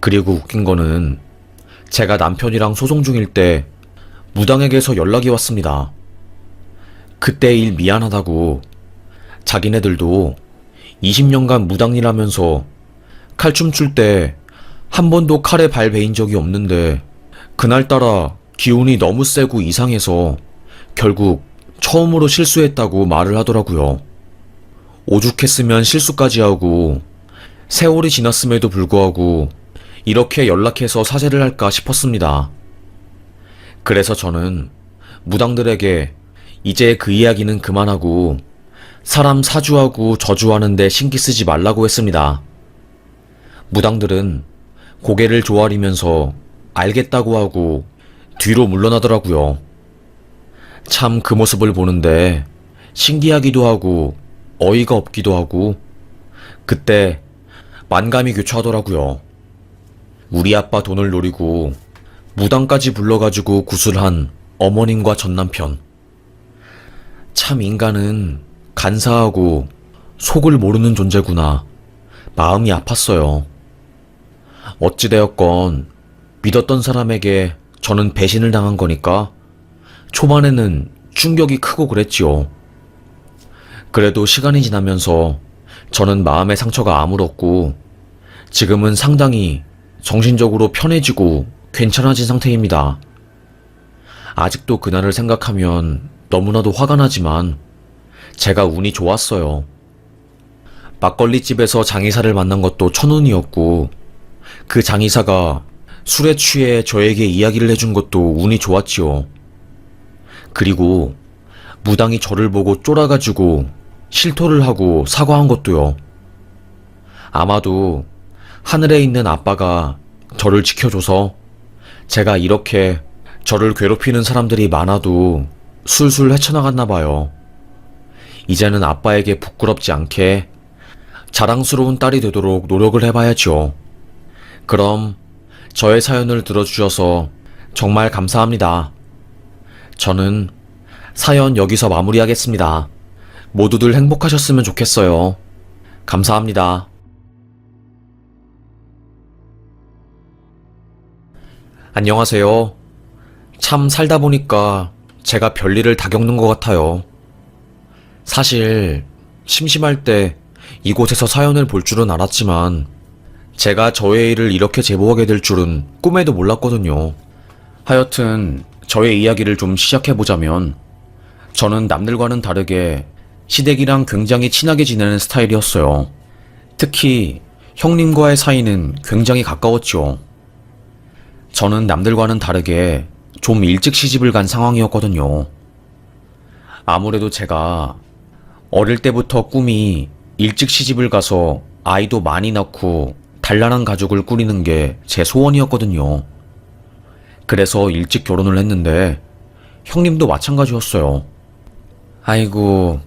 그리고 웃긴 거는 제가 남편이랑 소송 중일 때 무당에게서 연락이 왔습니다. 그때 일 미안하다고, 자기네들도 20년간 무당일 하면서 칼춤 출 때 한 번도 칼에 발 베인 적이 없는데 그날따라 기운이 너무 세고 이상해서 결국 처음으로 실수했다고 말을 하더라고요. 오죽했으면 실수까지 하고 세월이 지났음에도 불구하고 이렇게 연락해서 사죄를 할까 싶었습니다. 그래서 저는 무당들에게 이제 그 이야기는 그만하고 사람 사주하고 저주하는데 신기 쓰지 말라고 했습니다. 무당들은 고개를 조아리면서 알겠다고 하고 뒤로 물러나더라고요. 참 그 모습을 보는데 신기하기도 하고 어이가 없기도 하고 그때 만감이 교차하더라고요. 우리 아빠 돈을 노리고 무당까지 불러가지고 구슬한 어머님과 전남편. 참 인간은 간사하고 속을 모르는 존재구나. 마음이 아팠어요. 어찌되었건 믿었던 사람에게 저는 배신을 당한 거니까 초반에는 충격이 크고 그랬지요. 그래도 시간이 지나면서 저는 마음의 상처가 아물었고 지금은 상당히 정신적으로 편해지고 괜찮아진 상태입니다. 아직도 그날을 생각하면 너무나도 화가 나지만 제가 운이 좋았어요. 막걸리집에서 장의사를 만난 것도 천운이었고 그 장의사가 술에 취해 저에게 이야기를 해준 것도 운이 좋았지요. 그리고 무당이 저를 보고 쫄아가지고 실토를 하고 사과한 것도요. 아마도 하늘에 있는 아빠가 저를 지켜줘서 제가 이렇게 저를 괴롭히는 사람들이 많아도 술술 헤쳐나갔나 봐요. 이제는 아빠에게 부끄럽지 않게 자랑스러운 딸이 되도록 노력을 해봐야죠. 그럼 저의 사연을 들어주셔서 정말 감사합니다. 저는 사연 여기서 마무리하겠습니다. 모두들 행복하셨으면 좋겠어요. 감사합니다. 안녕하세요. 참 살다 보니까 제가 별일을 다 겪는 것 같아요. 사실 심심할 때 이곳에서 사연을 볼 줄은 알았지만 제가 저의 일을 이렇게 제보하게 될 줄은 꿈에도 몰랐거든요. 하여튼 저의 이야기를 좀 시작해보자면 저는 남들과는 다르게 시댁이랑 굉장히 친하게 지내는 스타일이었어요. 특히 형님과의 사이는 굉장히 가까웠죠. 저는 남들과는 다르게 좀 일찍 시집을 간 상황이었거든요. 아무래도 제가 어릴 때부터 꿈이 일찍 시집을 가서 아이도 많이 낳고 단란한 가족을 꾸리는 게 제 소원이었거든요. 그래서 일찍 결혼을 했는데 형님도 마찬가지였어요. 아이고,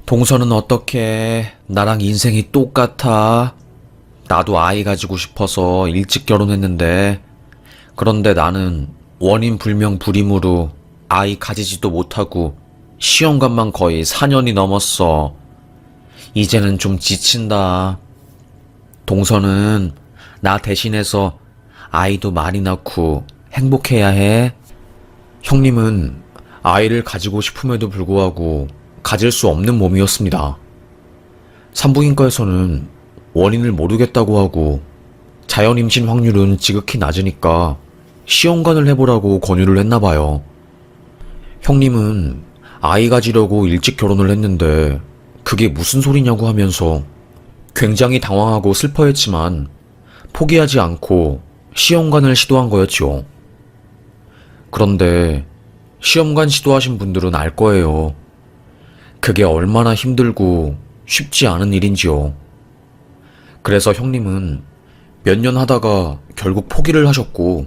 동서는 어떻게 나랑 인생이 똑같아? 나도 아이 가지고 싶어서 일찍 결혼했는데 그런데 나는 원인 불명 불임으로 아이 가지지도 못하고 시험관만 거의 4년이 넘었어. 이제는 좀 지친다. 동서는 나 대신해서 아이도 많이 낳고 행복해야 해. 형님은 아이를 가지고 싶음에도 불구하고 가질 수 없는 몸이었습니다. 산부인과에서는 원인을 모르겠다고 하고 자연 임신 확률은 지극히 낮으니까 시험관을 해보라고 권유를 했나봐요. 형님은 아이 가지려고 일찍 결혼을 했는데 그게 무슨 소리냐고 하면서 굉장히 당황하고 슬퍼했지만 포기하지 않고 시험관을 시도한 거였죠. 그런데 시험관 시도하신 분들은 알 거예요. 그게 얼마나 힘들고 쉽지 않은 일인지요. 그래서 형님은 몇 년 하다가 결국 포기를 하셨고,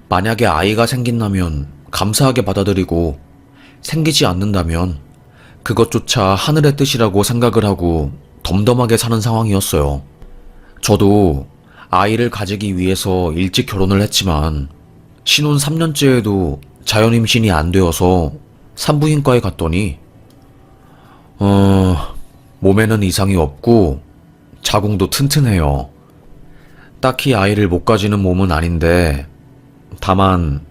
만약에 아이가 생긴다면 감사하게 받아들이고, 생기지 않는다면 그것조차 하늘의 뜻이라고 생각을 하고 덤덤하게 사는 상황이었어요. 저도 아이를 가지기 위해서 일찍 결혼을 했지만 신혼 3년째에도 자연 임신이 안 되어서 산부인과에 갔더니 몸에는 이상이 없고 자궁도 튼튼해요. 딱히 아이를 못 가지는 몸은 아닌데 다만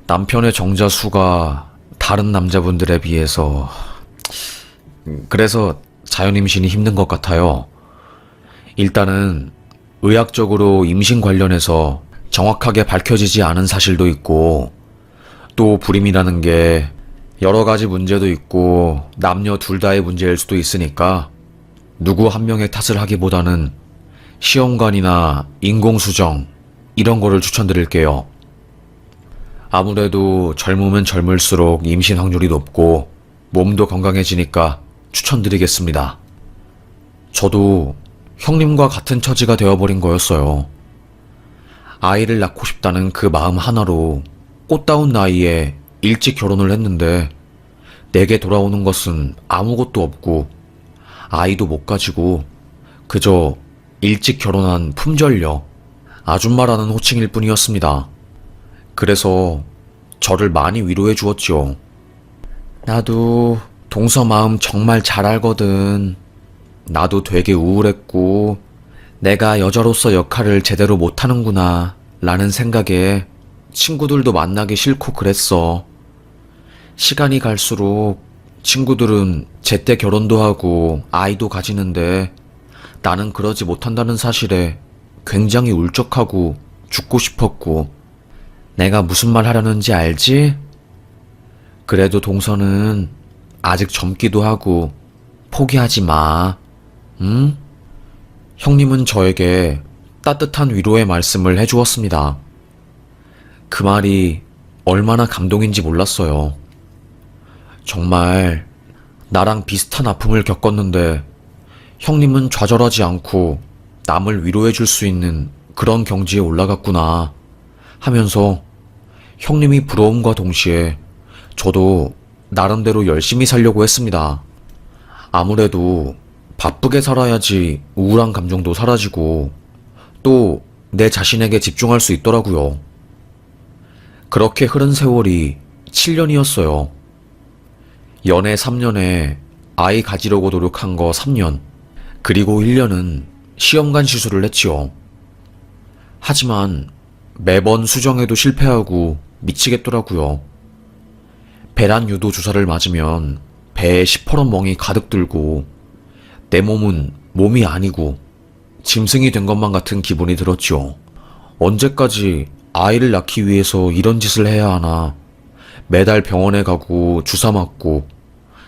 남편의 정자수가 다른 남자분들에 비해서 그래서 자연 임신이 힘든 것 같아요. 일단은 의학적으로 임신 관련해서 정확하게 밝혀지지 않은 사실도 있고 또 불임이라는 게 여러 가지 문제도 있고 남녀 둘 다의 문제일 수도 있으니까 누구 한 명의 탓을 하기보다는 시험관이나 인공수정 이런 거를 추천드릴게요. 아무래도 젊으면 젊을수록 임신 확률이 높고 몸도 건강해지니까 추천드리겠습니다. 저도 형님과 같은 처지가 되어버린 거였어요. 아이를 낳고 싶다는 그 마음 하나로 꽃다운 나이에 일찍 결혼을 했는데 내게 돌아오는 것은 아무것도 없고 아이도 못 가지고 그저 일찍 결혼한 품절녀, 아줌마라는 호칭일 뿐이었습니다. 그래서 저를 많이 위로해 주었지요. 나도 동서 마음 정말 잘 알거든. 나도 되게 우울했고 내가 여자로서 역할을 제대로 못하는구나 라는 생각에 친구들도 만나기 싫고 그랬어. 시간이 갈수록 친구들은 제때 결혼도 하고 아이도 가지는데 나는 그러지 못한다는 사실에 굉장히 울적하고 죽고 싶었고 내가 무슨 말 하려는지 알지? 그래도 동서는 아직 젊기도 하고 포기하지 마. 응? 형님은 저에게 따뜻한 위로의 말씀을 해주었습니다. 그 말이 얼마나 감동인지 몰랐어요. 정말 나랑 비슷한 아픔을 겪었는데 형님은 좌절하지 않고 남을 위로해 줄 수 있는 그런 경지에 올라갔구나 하면서 형님이 부러움과 동시에 저도 나름대로 열심히 살려고 했습니다. 아무래도 바쁘게 살아야지 우울한 감정도 사라지고 또 내 자신에게 집중할 수 있더라고요. 그렇게 흐른 세월이 7년이었어요. 연애 3년에 아이 가지려고 노력한 거 3년, 그리고 1년은 시험관 시술을 했지요. 하지만 매번 수정에도 실패하고 미치겠더라고요. 배란 유도 주사를 맞으면 배에 시퍼런 멍이 가득 들고 내 몸은 몸이 아니고 짐승이 된 것만 같은 기분이 들었죠. 언제까지 아이를 낳기 위해서 이런 짓을 해야 하나. 매달 병원에 가고 주사 맞고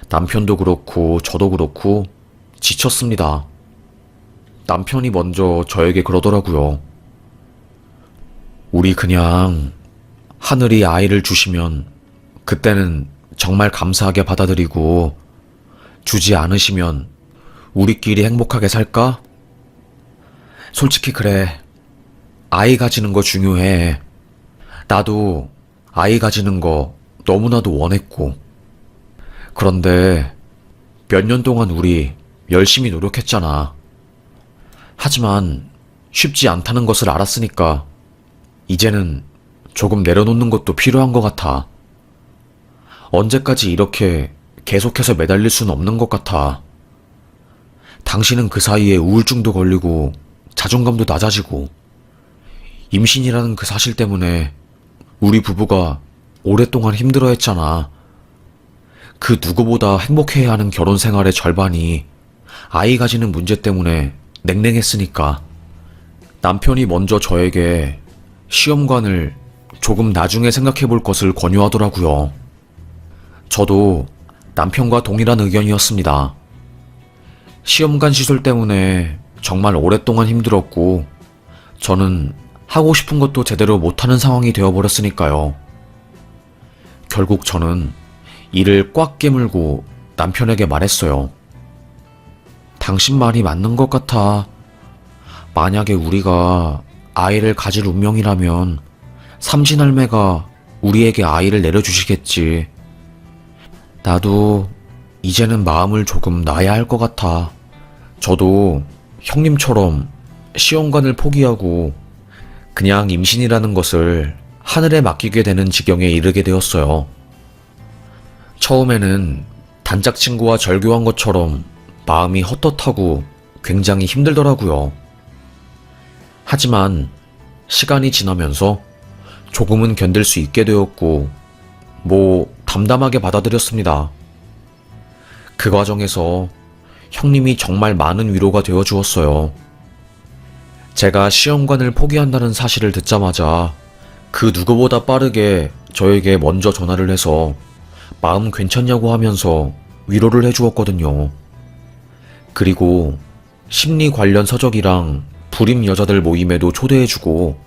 남편도 그렇고 저도 그렇고 지쳤습니다. 남편이 먼저 저에게 그러더라고요. 우리 그냥 하늘이 아이를 주시면 그때는 정말 감사하게 받아들이고 주지 않으시면 우리끼리 행복하게 살까? 솔직히 그래. 아이 가지는 거 중요해. 나도 아이 가지는 거 너무나도 원했고. 그런데 몇 년 동안 우리 열심히 노력했잖아. 하지만 쉽지 않다는 것을 알았으니까 이제는 조금 내려놓는 것도 필요한 것 같아. 언제까지 이렇게 계속해서 매달릴 수는 없는 것 같아. 당신은 그 사이에 우울증도 걸리고 자존감도 낮아지고 임신이라는 그 사실 때문에 우리 부부가 오랫동안 힘들어했잖아. 그 누구보다 행복해야 하는 결혼 생활의 절반이 아이 가지는 문제 때문에 냉랭했으니까. 남편이 먼저 저에게 시험관을 조금 나중에 생각해 볼 것을 권유하더라고요. 저도 남편과 동일한 의견이었습니다. 시험관 시술 때문에 정말 오랫동안 힘들었고, 저는 하고 싶은 것도 제대로 못하는 상황이 되어버렸으니까요. 결국 저는 이를 꽉 깨물고 남편에게 말했어요. 당신 말이 맞는 것 같아. 만약에 우리가 아이를 가질 운명이라면 삼신할매가 우리에게 아이를 내려주시겠지. 나도 이제는 마음을 조금 놔야 할 것 같아. 저도 형님처럼 시험관을 포기하고 그냥 임신이라는 것을 하늘에 맡기게 되는 지경에 이르게 되었어요. 처음에는 단짝 친구와 절교한 것처럼 마음이 헛헛하고 굉장히 힘들더라고요. 하지만 시간이 지나면서 조금은 견딜 수 있게 되었고, 담담하게 받아들였습니다. 그 과정에서 형님이 정말 많은 위로가 되어 주었어요. 제가 시험관을 포기한다는 사실을 듣자마자 그 누구보다 빠르게 저에게 먼저 전화를 해서 마음 괜찮냐고 하면서 위로를 해주었거든요. 그리고 심리 관련 서적이랑 불임 여자들 모임에도 초대해주고,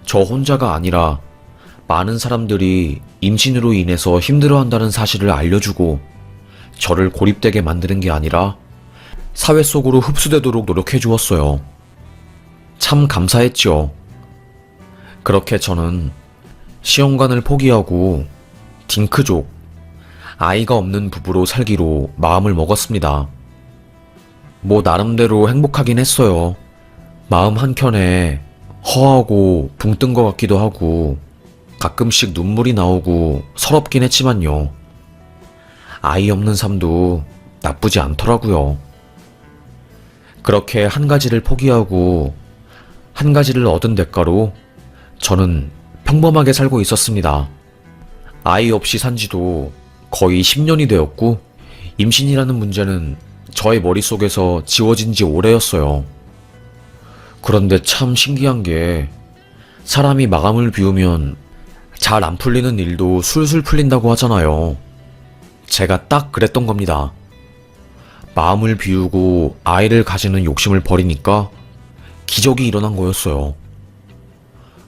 저 혼자가 아니라 많은 사람들이 임신으로 인해서 힘들어한다는 사실을 알려주고, 저를 고립되게 만드는 게 아니라 사회 속으로 흡수되도록 노력해 주었어요. 참 감사했죠. 그렇게 저는 시험관을 포기하고 딩크족, 아이가 없는 부부로 살기로 마음을 먹었습니다. 나름대로 행복하긴 했어요. 마음 한켠에 허하고 붕 뜬 것 같기도 하고 가끔씩 눈물이 나오고 서럽긴 했지만요. 아이 없는 삶도 나쁘지 않더라고요. 그렇게 한 가지를 포기하고 한 가지를 얻은 대가로 저는 평범하게 살고 있었습니다. 아이 없이 산 지도 거의 10년이 되었고, 임신이라는 문제는 저의 머릿속에서 지워진 지 오래였어요. 그런데 참 신기한 게, 사람이 마음을 비우면 잘 안 풀리는 일도 술술 풀린다고 하잖아요. 제가 딱 그랬던 겁니다. 마음을 비우고 아이를 가지는 욕심을 버리니까 기적이 일어난 거였어요.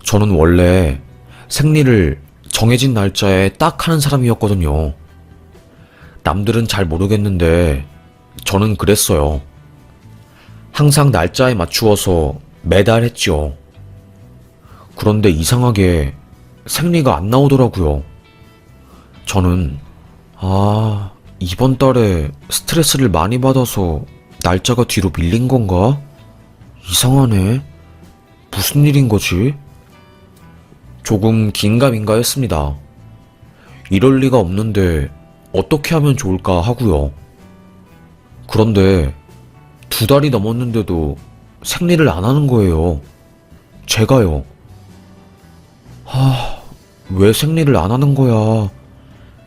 저는 원래 생리를 정해진 날짜에 딱 하는 사람이었거든요. 남들은 잘 모르겠는데 저는 그랬어요. 항상 날짜에 맞추어서 매달 했죠. 그런데 이상하게 생리가 안 나오더라고요. 저는 이번 달에 스트레스를 많이 받아서 날짜가 뒤로 밀린 건가? 이상하네. 무슨 일인 거지? 조금 긴가민가 했습니다. 이럴 리가 없는데 어떻게 하면 좋을까 하고요. 그런데 2달이 넘었는데도 생리를 안 하는 거예요. 제가요. 왜 생리를 안 하는 거야?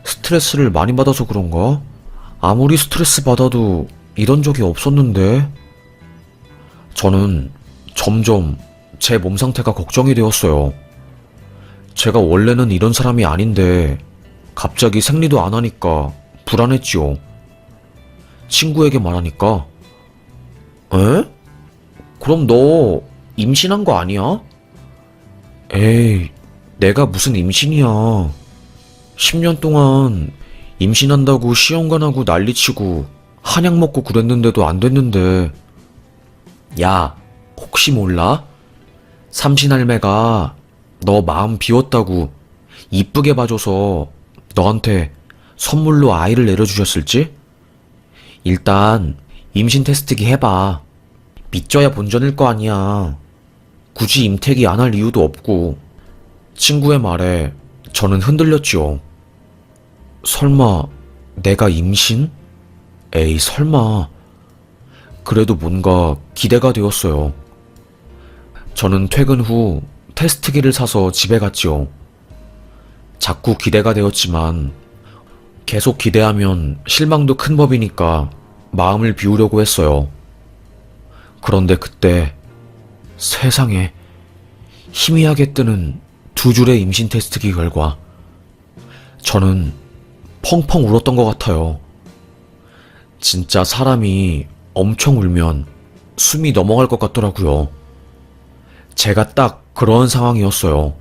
스트레스를 많이 받아서 그런가? 아무리 스트레스 받아도 이런 적이 없었는데? 저는 점점 제 몸 상태가 걱정이 되었어요. 제가 원래는 이런 사람이 아닌데 갑자기 생리도 안 하니까 불안했지요. 친구에게 말하니까 에? 그럼 너 임신한 거 아니야? 에이, 내가 무슨 임신이야. 10년 동안 임신한다고 시험관하고 난리치고 한약 먹고 그랬는데도 안 됐는데. 야, 혹시 몰라? 삼신할매가 너 마음 비웠다고 이쁘게 봐줘서 너한테 선물로 아이를 내려주셨을지? 일단 임신 테스트기 해봐. 믿져야 본전일 거 아니야. 굳이 임태기 안 할 이유도 없고. 친구의 말에 저는 흔들렸지요. 설마 내가 임신? 에이, 설마. 그래도 뭔가 기대가 되었어요. 저는 퇴근 후 테스트기를 사서 집에 갔지요. 자꾸 기대가 되었지만 계속 기대하면 실망도 큰 법이니까 마음을 비우려고 했어요. 그런데 그때 세상에 희미하게 뜨는 두 줄의 임신 테스트기 결과, 저는 펑펑 울었던 것 같아요. 진짜 사람이 엄청 울면 숨이 넘어갈 것 같더라고요. 제가 딱 그런 상황이었어요.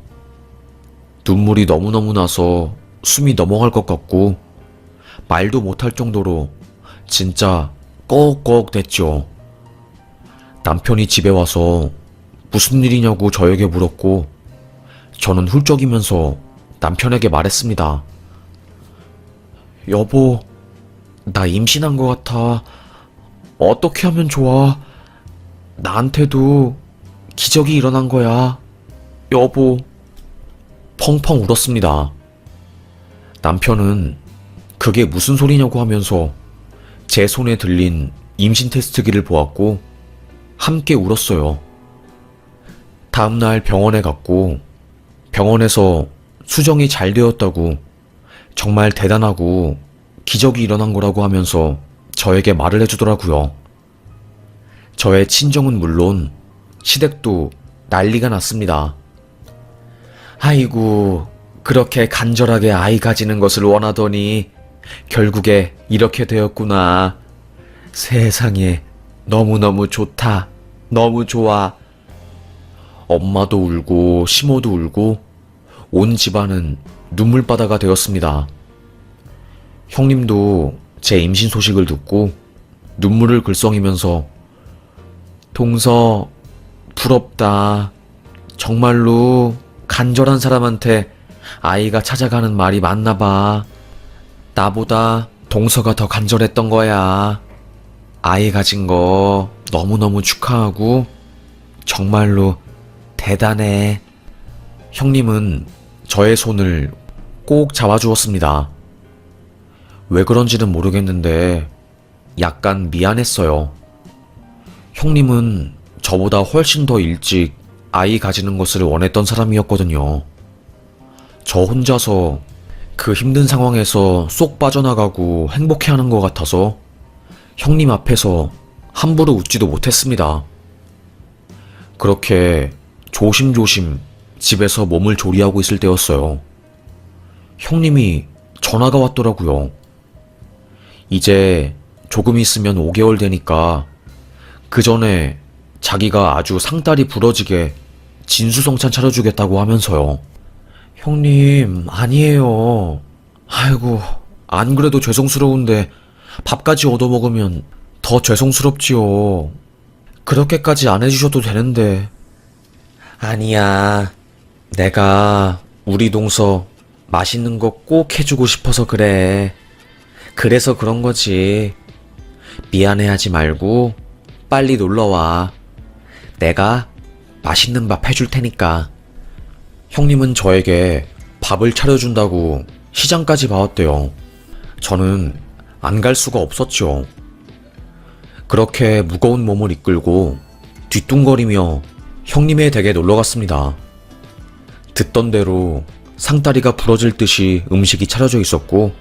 눈물이 너무너무 나서 숨이 넘어갈 것 같고 말도 못할 정도로 진짜 꺼옥꺼옥 됐죠. 남편이 집에 와서 무슨 일이냐고 저에게 물었고 저는 훌쩍이면서 남편에게 말했습니다. 여보, 나 임신한 것 같아. 어떻게 하면 좋아? 나한테도 기적이 일어난 거야. 여보. 펑펑 울었습니다. 남편은 그게 무슨 소리냐고 하면서 제 손에 들린 임신 테스트기를 보았고 함께 울었어요. 다음날 병원에 갔고 병원에서 수정이 잘 되었다고, 정말 대단하고 기적이 일어난 거라고 하면서 저에게 말을 해주더라고요. 저의 친정은 물론 시댁도 난리가 났습니다. 아이고, 그렇게 간절하게 아이 가지는 것을 원하더니 결국에 이렇게 되었구나. 세상에, 너무너무 좋다. 너무 좋아. 엄마도 울고 시모도 울고 온 집안은 눈물바다가 되었습니다. 형님도 제 임신 소식을 듣고 눈물을 글썽이면서 동서, 부럽다. 정말로 간절한 사람한테 아이가 찾아가는 말이 맞나 봐. 나보다 동서가 더 간절했던 거야. 아이 가진 거 너무너무 축하하고 정말로 대단해. 형님은 저의 손을 꼭 잡아주었습니다. 왜 그런지는 모르겠는데 약간 미안했어요. 형님은 저보다 훨씬 더 일찍 아이 가지는 것을 원했던 사람이었거든요. 저 혼자서 그 힘든 상황에서 쏙 빠져나가고 행복해하는 것 같아서 형님 앞에서 함부로 웃지도 못했습니다. 그렇게 조심조심 집에서 몸을 조리하고 있을 때였어요. 형님이 전화가 왔더라고요. 이제 조금 있으면 5개월 되니까 그 전에 자기가 아주 상다리 부러지게 진수성찬 차려주겠다고 하면서요. 형님, 아니에요. 아이고, 안 그래도 죄송스러운데 밥까지 얻어먹으면 더 죄송스럽지요. 그렇게까지 안 해주셔도 되는데. 아니야. 내가 우리 동서 맛있는 거 꼭 해주고 싶어서 그래. 그래서 그런 거지. 미안해하지 말고 빨리 놀러와. 내가 맛있는 밥 해줄 테니까. 형님은 저에게 밥을 차려준다고 시장까지 봐왔대요. 저는 안 갈 수가 없었죠. 그렇게 무거운 몸을 이끌고 뒤뚱거리며 형님의 댁에 놀러갔습니다. 듣던 대로 상다리가 부러질 듯이 음식이 차려져 있었고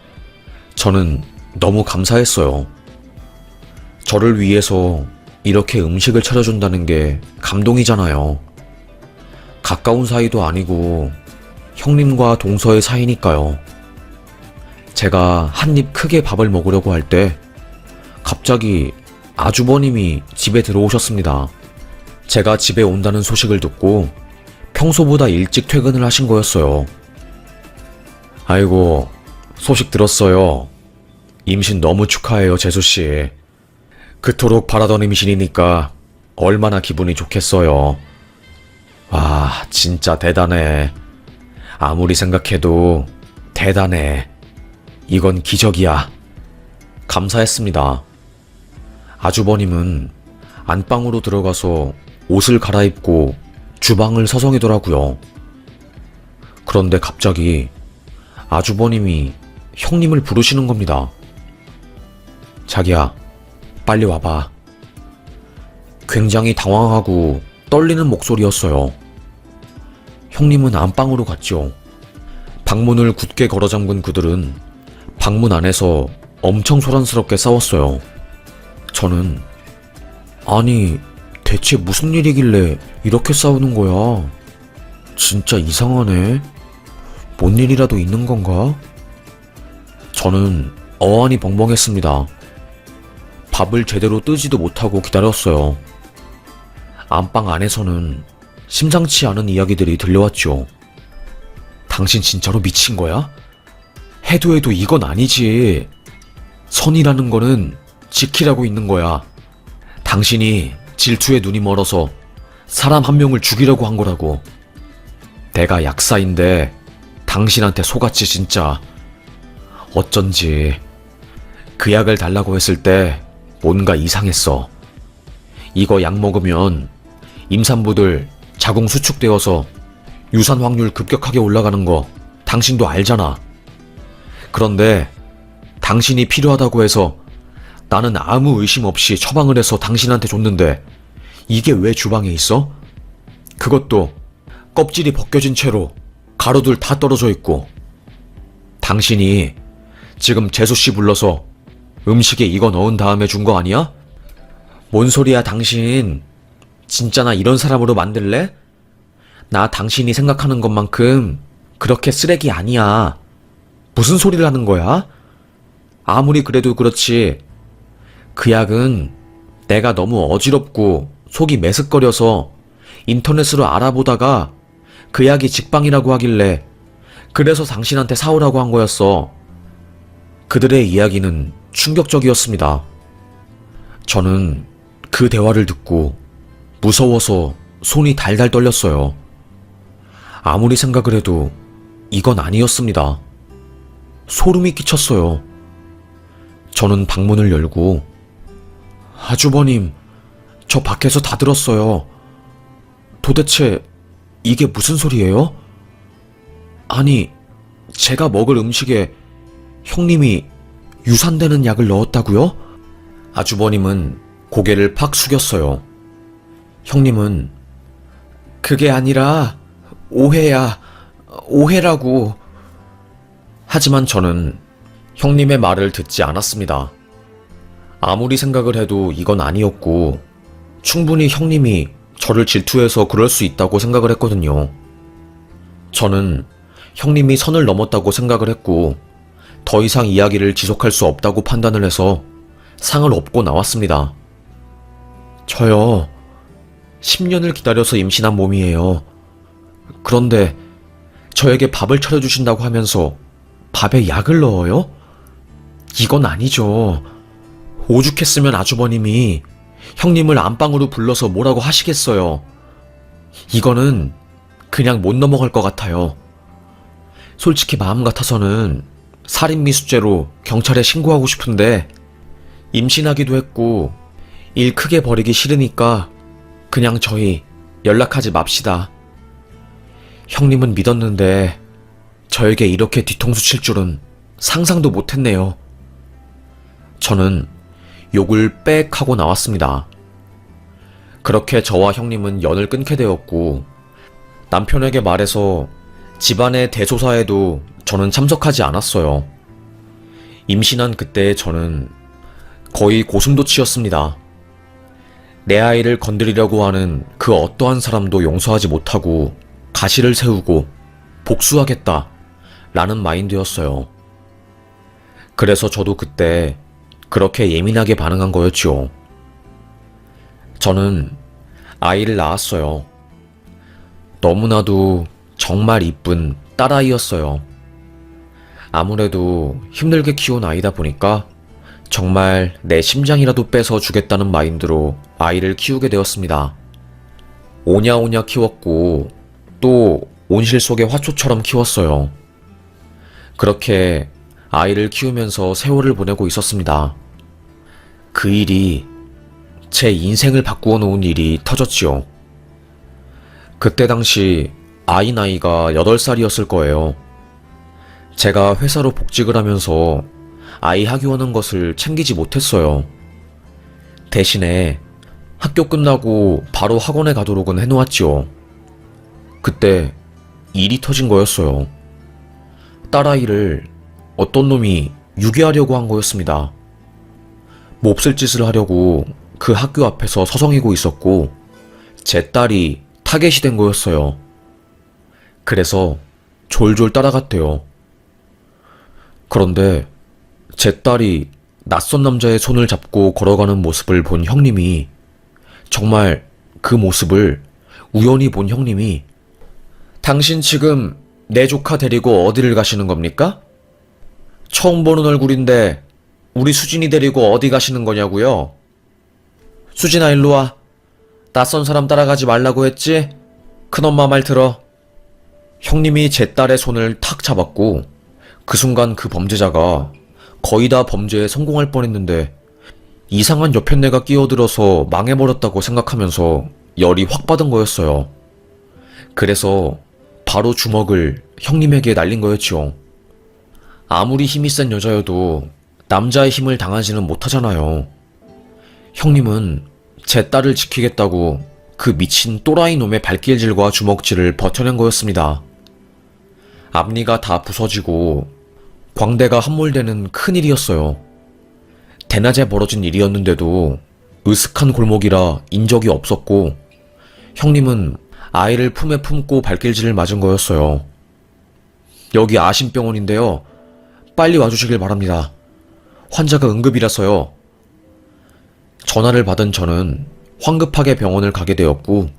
저는 너무 감사했어요. 저를 위해서 이렇게 음식을 차려준다는 게 감동이잖아요. 가까운 사이도 아니고 형님과 동서의 사이니까요. 제가 한 입 크게 밥을 먹으려고 할 때 갑자기 아주버님이 집에 들어오셨습니다. 제가 집에 온다는 소식을 듣고 평소보다 일찍 퇴근을 하신 거였어요. 아이고, 소식 들었어요. 임신 너무 축하해요, 재수씨. 그토록 바라던 임신이니까 얼마나 기분이 좋겠어요. 와, 진짜 대단해. 아무리 생각해도 대단해. 이건 기적이야. 감사했습니다. 아주버님은 안방으로 들어가서 옷을 갈아입고 주방을 서성이더라고요. 그런데 갑자기 아주버님이 형님을 부르시는 겁니다. 자기야, 빨리 와봐. 굉장히 당황하고 떨리는 목소리였어요. 형님은 안방으로 갔죠. 방문을 굳게 걸어 잠근 그들은 방문 안에서 엄청 소란스럽게 싸웠어요. 저는 아니 대체 무슨 일이길래 이렇게 싸우는 거야? 진짜 이상하네. 뭔 일이라도 있는 건가? 저는 어안이 벙벙했습니다. 밥을 제대로 뜨지도 못하고 기다렸어요. 안방 안에서는 심상치 않은 이야기들이 들려왔죠. 당신 진짜로 미친 거야? 해도 이건 아니지. 선이라는 거는 지키라고 있는 거야. 당신이 질투에 눈이 멀어서 사람 한 명을 죽이려고 한 거라고. 내가 약사인데 당신한테 속았지 진짜. 어쩐지 그 약을 달라고 했을 때 뭔가 이상했어. 이거 약 먹으면 임산부들 자궁 수축되어서 유산 확률 급격하게 올라가는 거 당신도 알잖아. 그런데 당신이 필요하다고 해서 나는 아무 의심 없이 처방을 해서 당신한테 줬는데 이게 왜 주방에 있어? 그것도 껍질이 벗겨진 채로 가루들 다 떨어져 있고. 당신이 지금 재수씨 불러서 음식에 이거 넣은 다음에 준 거 아니야? 뭔 소리야 당신. 진짜 나 이런 사람으로 만들래? 나 당신이 생각하는 것만큼 그렇게 쓰레기 아니야. 무슨 소리를 하는 거야? 아무리 그래도 그렇지. 그 약은 내가 너무 어지럽고 속이 메슥거려서 인터넷으로 알아보다가 그 약이 직방이라고 하길래 그래서 당신한테 사오라고 한 거였어. 그들의 이야기는 충격적이었습니다. 저는 그 대화를 듣고 무서워서 손이 달달 떨렸어요. 아무리 생각을 해도 이건 아니었습니다. 소름이 끼쳤어요. 저는 방문을 열고 아주버님, 저 밖에서 다 들었어요. 도대체 이게 무슨 소리예요? 아니, 제가 먹을 음식에 형님이 유산되는 약을 넣었다고요? 아주버님은 고개를 팍 숙였어요. 형님은 그게 아니라 오해야, 오해라고. 하지만 저는 형님의 말을 듣지 않았습니다. 아무리 생각을 해도 이건 아니었고 충분히 형님이 저를 질투해서 그럴 수 있다고 생각을 했거든요. 저는 형님이 선을 넘었다고 생각을 했고 더 이상 이야기를 지속할 수 없다고 판단을 해서 상을 업고 나왔습니다. 저요, 10년을 기다려서 임신한 몸이에요. 그런데 저에게 밥을 차려주신다고 하면서 밥에 약을 넣어요? 이건 아니죠. 오죽했으면 아주버님이 형님을 안방으로 불러서 뭐라고 하시겠어요. 이거는 그냥 못 넘어갈 것 같아요. 솔직히 마음 같아서는 살인미수죄로 경찰에 신고하고 싶은데 임신하기도 했고 일 크게 벌이기 싫으니까 그냥 저희 연락하지 맙시다. 형님은 믿었는데 저에게 이렇게 뒤통수 칠 줄은 상상도 못했네요. 저는 욕을 빽 하고 나왔습니다. 그렇게 저와 형님은 연을 끊게 되었고 남편에게 말해서 집안의 대소사에도 저는 참석하지 않았어요. 임신한 그때의 저는 거의 고슴도치였습니다. 내 아이를 건드리려고 하는 그 어떠한 사람도 용서하지 못하고 가시를 세우고 복수하겠다 라는 마인드였어요. 그래서 저도 그때 그렇게 예민하게 반응한 거였죠. 저는 아이를 낳았어요. 너무나도 정말 이쁜 딸아이였어요. 아무래도 힘들게 키운 아이다 보니까 정말 내 심장이라도 빼서 주겠다는 마인드로 아이를 키우게 되었습니다. 오냐오냐 키웠고 또 온실 속의 화초처럼 키웠어요. 그렇게 아이를 키우면서 세월을 보내고 있었습니다. 그 일이 제 인생을 바꾸어 놓은 일이 터졌지요. 그때 당시 아이 나이가 8살이었을 거예요. 제가 회사로 복직을 하면서 아이 학교하는 것을 챙기지 못했어요. 대신에 학교 끝나고 바로 학원에 가도록은 해놓았지요. 그때 일이 터진 거였어요. 딸아이를 어떤 놈이 유괴하려고 한 거였습니다. 몹쓸 짓을 하려고 그 학교 앞에서 서성이고 있었고 제 딸이 타겟이 된 거였어요. 그래서 졸졸 따라갔대요. 그런데 제 딸이 낯선 남자의 손을 잡고 걸어가는 모습을 본 형님이, 정말 그 모습을 우연히 본 형님이 당신 지금 내 조카 데리고 어디를 가시는 겁니까? 처음 보는 얼굴인데 우리 수진이 데리고 어디 가시는 거냐고요? 수진아 일로 와. 낯선 사람 따라가지 말라고 했지? 큰엄마 말 들어. 형님이 제 딸의 손을 탁 잡았고 그 순간 그 범죄자가 거의 다 범죄에 성공할 뻔했는데 이상한 여편네가 끼어들어서 망해버렸다고 생각하면서 열이 확 받은 거였어요. 그래서 바로 주먹을 형님에게 날린 거였죠. 아무리 힘이 센 여자여도 남자의 힘을 당하지는 못하잖아요. 형님은 제 딸을 지키겠다고 그 미친 또라이 놈의 발길질과 주먹질을 버텨낸 거였습니다. 앞니가 다 부서지고 광대가 함몰되는 큰일이었어요. 대낮에 벌어진 일이었는데도 으슥한 골목이라 인적이 없었고 형님은 아이를 품에 품고 발길질을 맞은 거였어요. 여기 아심병원인데요. 빨리 와주시길 바랍니다. 환자가 응급이라서요. 전화를 받은 저는 황급하게 병원을 가게 되었고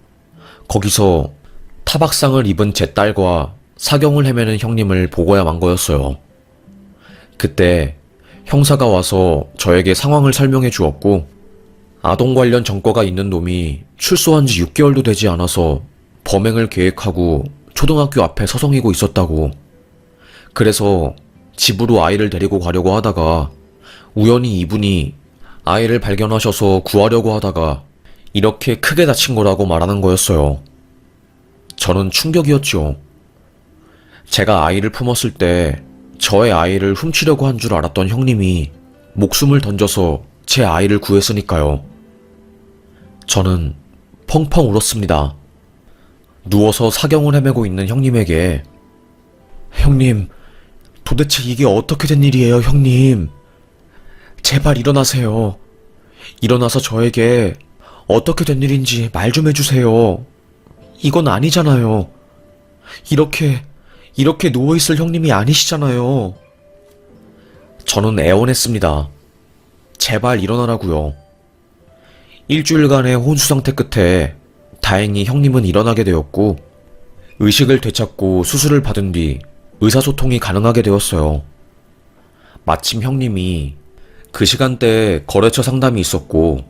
거기서 타박상을 입은 제 딸과 사경을 헤매는 형님을 보고야 만 거였어요. 그때 형사가 와서 저에게 상황을 설명해 주었고 아동 관련 전과가 있는 놈이 출소한 지 6개월도 되지 않아서 범행을 계획하고 초등학교 앞에 서성이고 있었다고. 그래서 집으로 아이를 데리고 가려고 하다가 우연히 이분이 아이를 발견하셔서 구하려고 하다가 이렇게 크게 다친 거라고 말하는 거였어요. 저는 충격이었죠. 제가 아이를 품었을 때 저의 아이를 훔치려고 한 줄 알았던 형님이 목숨을 던져서 제 아이를 구했으니까요. 저는 펑펑 울었습니다. 누워서 사경을 헤매고 있는 형님에게 형님, 도대체 이게 어떻게 된 일이에요, 형님? 제발 일어나세요. 일어나서 저에게 어떻게 된 일인지 말 좀 해주세요. 이건 아니잖아요. 이렇게 누워있을 형님이 아니시잖아요. 저는 애원했습니다. 제발 일어나라고요. 일주일간의 혼수 상태 끝에 다행히 형님은 일어나게 되었고 의식을 되찾고 수술을 받은 뒤 의사소통이 가능하게 되었어요. 마침 형님이 그 시간대에 거래처 상담이 있었고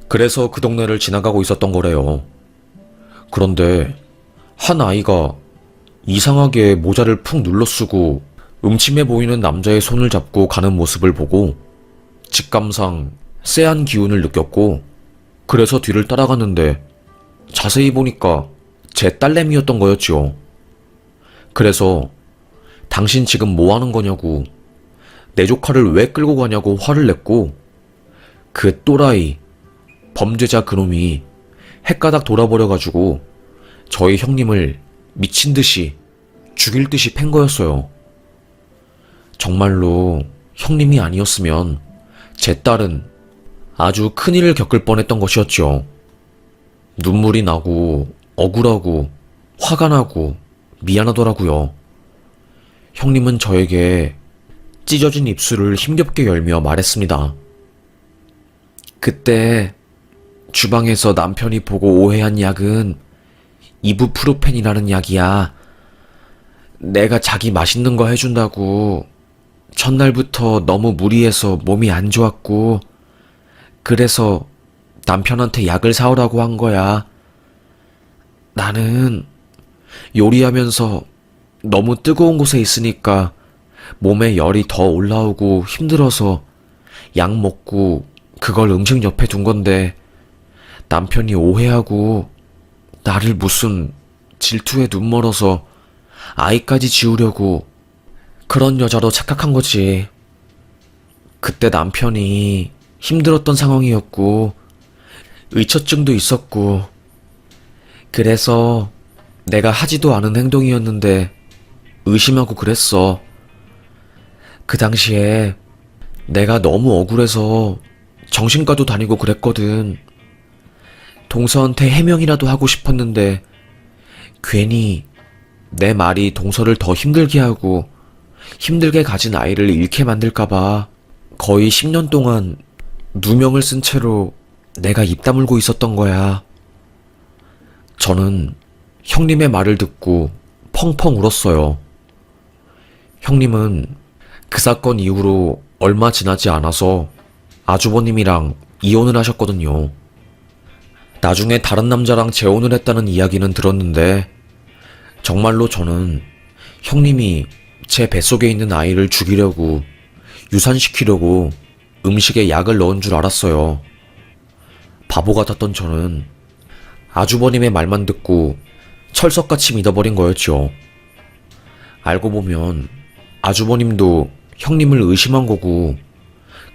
그래서 그 동네를 지나가고 있었던 거래요. 그런데 한 아이가 이상하게 모자를 푹 눌러쓰고 음침해 보이는 남자의 손을 잡고 가는 모습을 보고 직감상 쎄한 기운을 느꼈고 그래서 뒤를 따라갔는데 자세히 보니까 제 딸내미였던 거였죠. 그래서 당신 지금 뭐 하는 거냐고, 내 조카를 왜 끌고 가냐고 화를 냈고 그 또라이 범죄자 그놈이 헷가닥 돌아버려가지고 저희 형님을 미친듯이 죽일 듯이 팬 거였어요. 정말로 형님이 아니었으면 제 딸은 아주 큰일을 겪을 뻔했던 것이었죠. 눈물이 나고 억울하고 화가 나고 미안하더라고요. 형님은 저에게 찢어진 입술을 힘겹게 열며 말했습니다. 그때 주방에서 남편이 보고 오해한 약은 이부프로펜이라는 약이야. 내가 자기 맛있는 거 해준다고 첫날부터 너무 무리해서 몸이 안 좋았고, 그래서 남편한테 약을 사오라고 한 거야. 나는 요리하면서 너무 뜨거운 곳에 있으니까 몸에 열이 더 올라오고 힘들어서 약 먹고 그걸 음식 옆에 둔 건데 남편이 오해하고 나를 무슨 질투에 눈 멀어서 아이까지 지우려고 그런 여자로 착각한 거지. 그때 남편이 힘들었던 상황이었고 의처증도 있었고 그래서 내가 하지도 않은 행동이었는데 의심하고 그랬어. 그 당시에 내가 너무 억울해서 정신과도 다니고 그랬거든. 동서한테 해명이라도 하고 싶었는데 괜히 내 말이 동서를 더 힘들게 하고 힘들게 가진 아이를 잃게 만들까봐 거의 10년 동안 누명을 쓴 채로 내가 입 다물고 있었던 거야. 저는 형님의 말을 듣고 펑펑 울었어요. 형님은 그 사건 이후로 얼마 지나지 않아서 아주버님이랑 이혼을 하셨거든요. 나중에 다른 남자랑 재혼을 했다는 이야기는 들었는데 정말로 저는 형님이 제 뱃속에 있는 아이를 죽이려고 유산시키려고 음식에 약을 넣은 줄 알았어요. 바보 같았던 저는 아주버님의 말만 듣고 철석같이 믿어버린 거였죠. 알고 보면 아주버님도 형님을 의심한 거고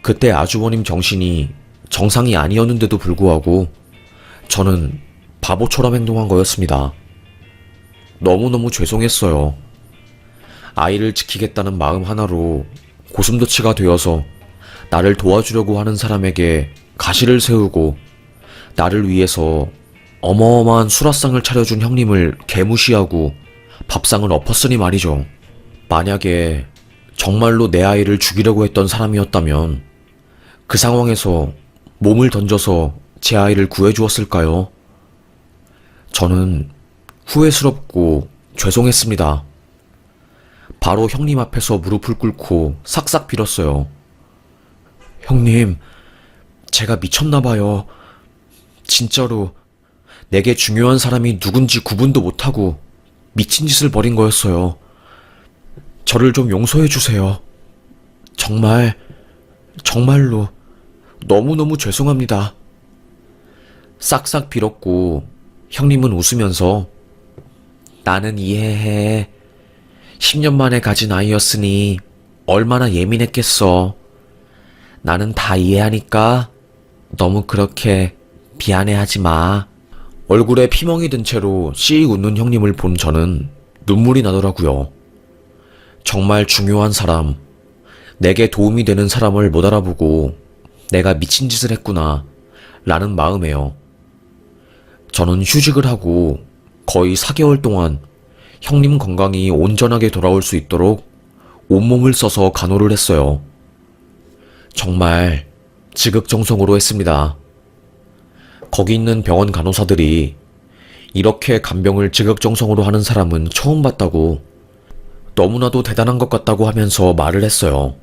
그때 아주버님 정신이 정상이 아니었는데도 불구하고 저는 바보처럼 행동한 거였습니다. 너무너무 죄송했어요. 아이를 지키겠다는 마음 하나로 고슴도치가 되어서 나를 도와주려고 하는 사람에게 가시를 세우고 나를 위해서 어마어마한 수라상을 차려준 형님을 개무시하고 밥상을 엎었으니 말이죠. 만약에 정말로 내 아이를 죽이려고 했던 사람이었다면 그 상황에서 몸을 던져서 제 아이를 구해주었을까요? 저는 후회스럽고 죄송했습니다. 바로 형님 앞에서 무릎을 꿇고 싹싹 빌었어요. 형님, 제가 미쳤나봐요. 진짜로 내게 중요한 사람이 누군지 구분도 못하고 미친 짓을 벌인 거였어요. 저를 좀 용서해주세요. 정말로 너무너무 죄송합니다. 싹싹 빌었고 형님은 웃으면서 나는 이해해. 10년 만에 가진 아이였으니 얼마나 예민했겠어. 나는 다 이해하니까 너무 그렇게 미안해하지 마. 얼굴에 피멍이 든 채로 씩 웃는 형님을 본 저는 눈물이 나더라고요. 정말 중요한 사람, 내게 도움이 되는 사람을 못 알아보고 내가 미친 짓을 했구나 라는 마음에요. 저는 휴직을 하고 거의 4개월 동안 형님 건강이 온전하게 돌아올 수 있도록 온몸을 써서 간호를 했어요. 정말 지극정성으로 했습니다. 거기 있는 병원 간호사들이 이렇게 간병을 지극정성으로 하는 사람은 처음 봤다고 너무나도 대단한 것 같다고 하면서 말을 했어요.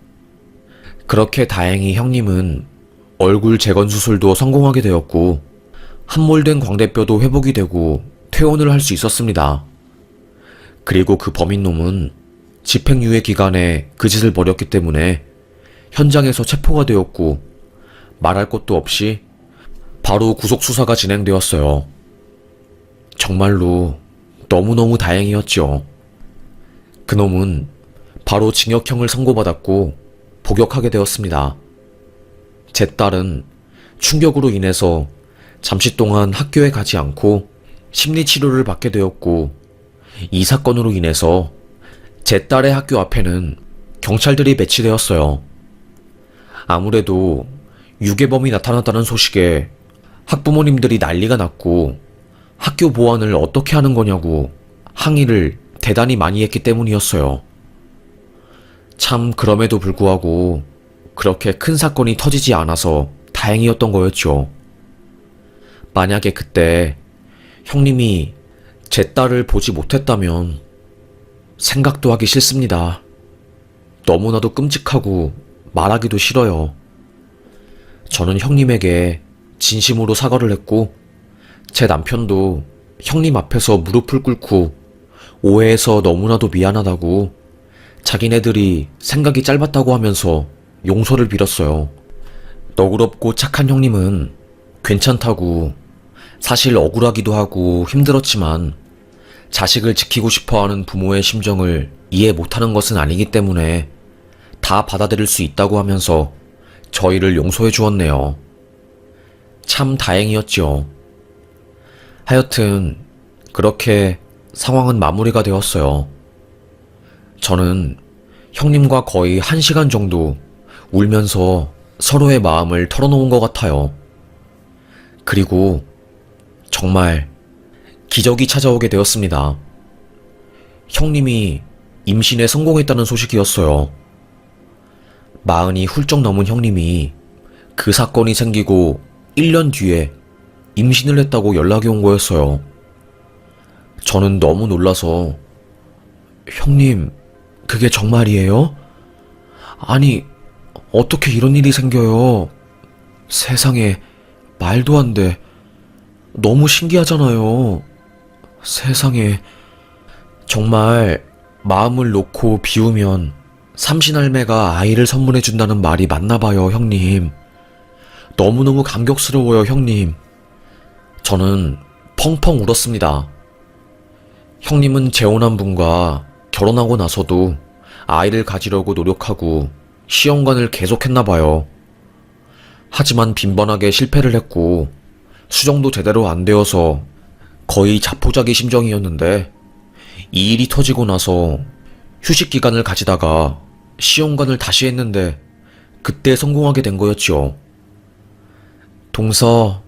그렇게 다행히 형님은 얼굴 재건 수술도 성공하게 되었고 함몰된 광대뼈도 회복이 되고 퇴원을 할 수 있었습니다. 그리고 그 범인놈은 집행유예 기간에 그 짓을 벌였기 때문에 현장에서 체포가 되었고 말할 것도 없이 바로 구속수사가 진행되었어요. 정말로 너무너무 다행이었죠. 그놈은 바로 징역형을 선고받았고 복역하게 되었습니다. 제 딸은 충격으로 인해서 잠시 동안 학교에 가지 않고 심리치료를 받게 되었고 이 사건으로 인해서 제 딸의 학교 앞에는 경찰들이 배치되었어요. 아무래도 유괴범이 나타났다는 소식에 학부모님들이 난리가 났고 학교 보안을 어떻게 하는 거냐고 항의를 대단히 많이 했기 때문이었어요. 참 그럼에도 불구하고 그렇게 큰 사건이 터지지 않아서 다행이었던 거였죠. 만약에 그때 형님이 제 딸을 보지 못했다면 생각도 하기 싫습니다. 너무나도 끔찍하고 말하기도 싫어요. 저는 형님에게 진심으로 사과를 했고, 제 남편도 형님 앞에서 무릎을 꿇고 오해해서 너무나도 미안하다고, 자기네들이 생각이 짧았다고 하면서 용서를 빌었어요. 너그럽고 착한 형님은 괜찮다고, 사실 억울하기도 하고 힘들었지만 자식을 지키고 싶어하는 부모의 심정을 이해 못하는 것은 아니기 때문에 다 받아들일 수 있다고 하면서 저희를 용서해 주었네요. 참 다행이었지요. 하여튼 그렇게 상황은 마무리가 되었어요. 저는 형님과 거의 1시간 정도 울면서 서로의 마음을 털어놓은 것 같아요. 그리고 정말 기적이 찾아오게 되었습니다. 형님이 임신에 성공했다는 소식이었어요. 40이 훌쩍 넘은 형님이 그 사건이 생기고 1년 뒤에 임신을 했다고 연락이 온 거였어요. 저는 너무 놀라서, 형님, 그게 정말이에요? 아니, 어떻게 이런 일이 생겨요? 세상에, 말도 안 돼. 너무 신기하잖아요. 세상에. 정말 마음을 놓고 비우면 삼신할매가 아이를 선물해준다는 말이 맞나봐요, 형님. 너무너무 감격스러워요, 형님. 저는 펑펑 울었습니다. 형님은 재혼한 분과 결혼하고 나서도 아이를 가지려고 노력하고 시험관을 계속했나봐요. 하지만 빈번하게 실패를 했고 수정도 제대로 안 되어서 거의 자포자기 심정이었는데, 이 일이 터지고 나서 휴식 기간을 가지다가 시험관을 다시 했는데 그때 성공하게 된 거였지요. 동서,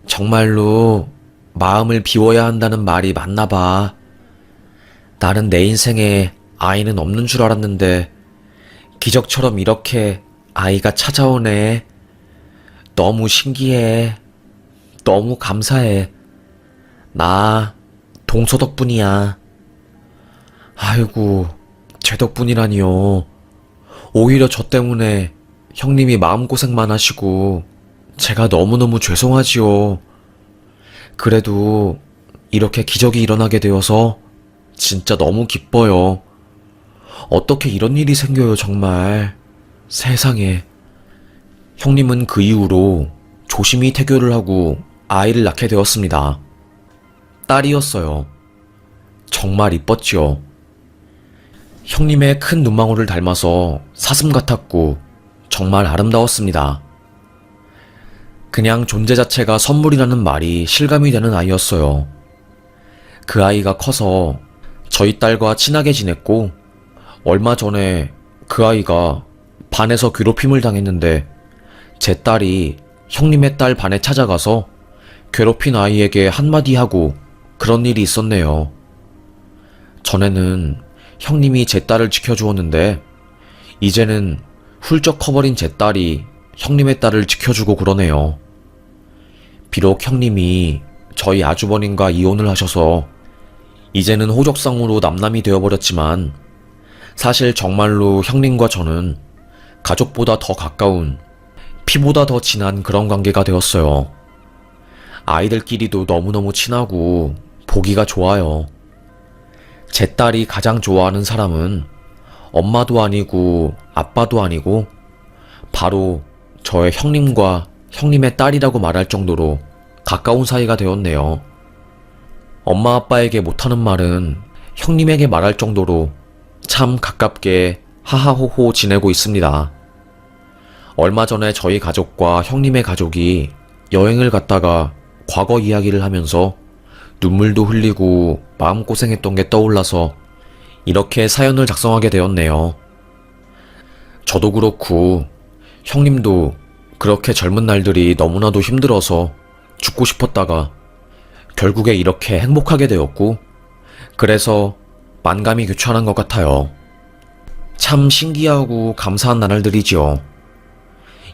정말로 마음을 비워야 한다는 말이 맞나 봐. 나는 내 인생에 아이는 없는 줄 알았는데 기적처럼 이렇게 아이가 찾아오네. 너무 신기해. 너무 감사해. 나 동서 덕분이야. 아이고, 제 덕분이라니요. 오히려 저 때문에 형님이 마음고생만 하시고 제가 너무너무 죄송하지요. 그래도 이렇게 기적이 일어나게 되어서 진짜 너무 기뻐요. 어떻게 이런 일이 생겨요, 정말. 세상에. 형님은 그 이후로 조심히 태교를 하고 아이를 낳게 되었습니다. 딸이었어요. 정말 이뻤지요. 형님의 큰 눈망울을 닮아서 사슴 같았고 정말 아름다웠습니다. 그냥 존재 자체가 선물이라는 말이 실감이 되는 아이였어요. 그 아이가 커서 저희 딸과 친하게 지냈고, 얼마 전에 그 아이가 반에서 괴롭힘을 당했는데 제 딸이 형님의 딸 반에 찾아가서 괴롭힌 아이에게 한마디 하고 그런 일이 있었네요. 전에는 형님이 제 딸을 지켜주었는데 이제는 훌쩍 커버린 제 딸이 형님의 딸을 지켜주고 그러네요. 비록 형님이 저희 아주버님과 이혼을 하셔서 이제는 호적상으로 남남이 되어버렸지만, 사실 정말로 형님과 저는 가족보다 더 가까운, 피보다 더 진한 그런 관계가 되었어요. 아이들끼리도 너무너무 친하고 보기가 좋아요. 제 딸이 가장 좋아하는 사람은 엄마도 아니고 아빠도 아니고 바로 저의 형님과 형님의 딸이라고 말할 정도로 가까운 사이가 되었네요. 엄마 아빠에게 못하는 말은 형님에게 말할 정도로 참 가깝게 하하호호 지내고 있습니다. 얼마 전에 저희 가족과 형님의 가족이 여행을 갔다가 과거 이야기를 하면서 눈물도 흘리고 마음고생했던 게 떠올라서 이렇게 사연을 작성하게 되었네요. 저도 그렇고 형님도 그렇게 젊은 날들이 너무나도 힘들어서 죽고 싶었다가 결국에 이렇게 행복하게 되었고, 그래서 만감이 교차하는 것 같아요. 참 신기하고 감사한 나날들이지요.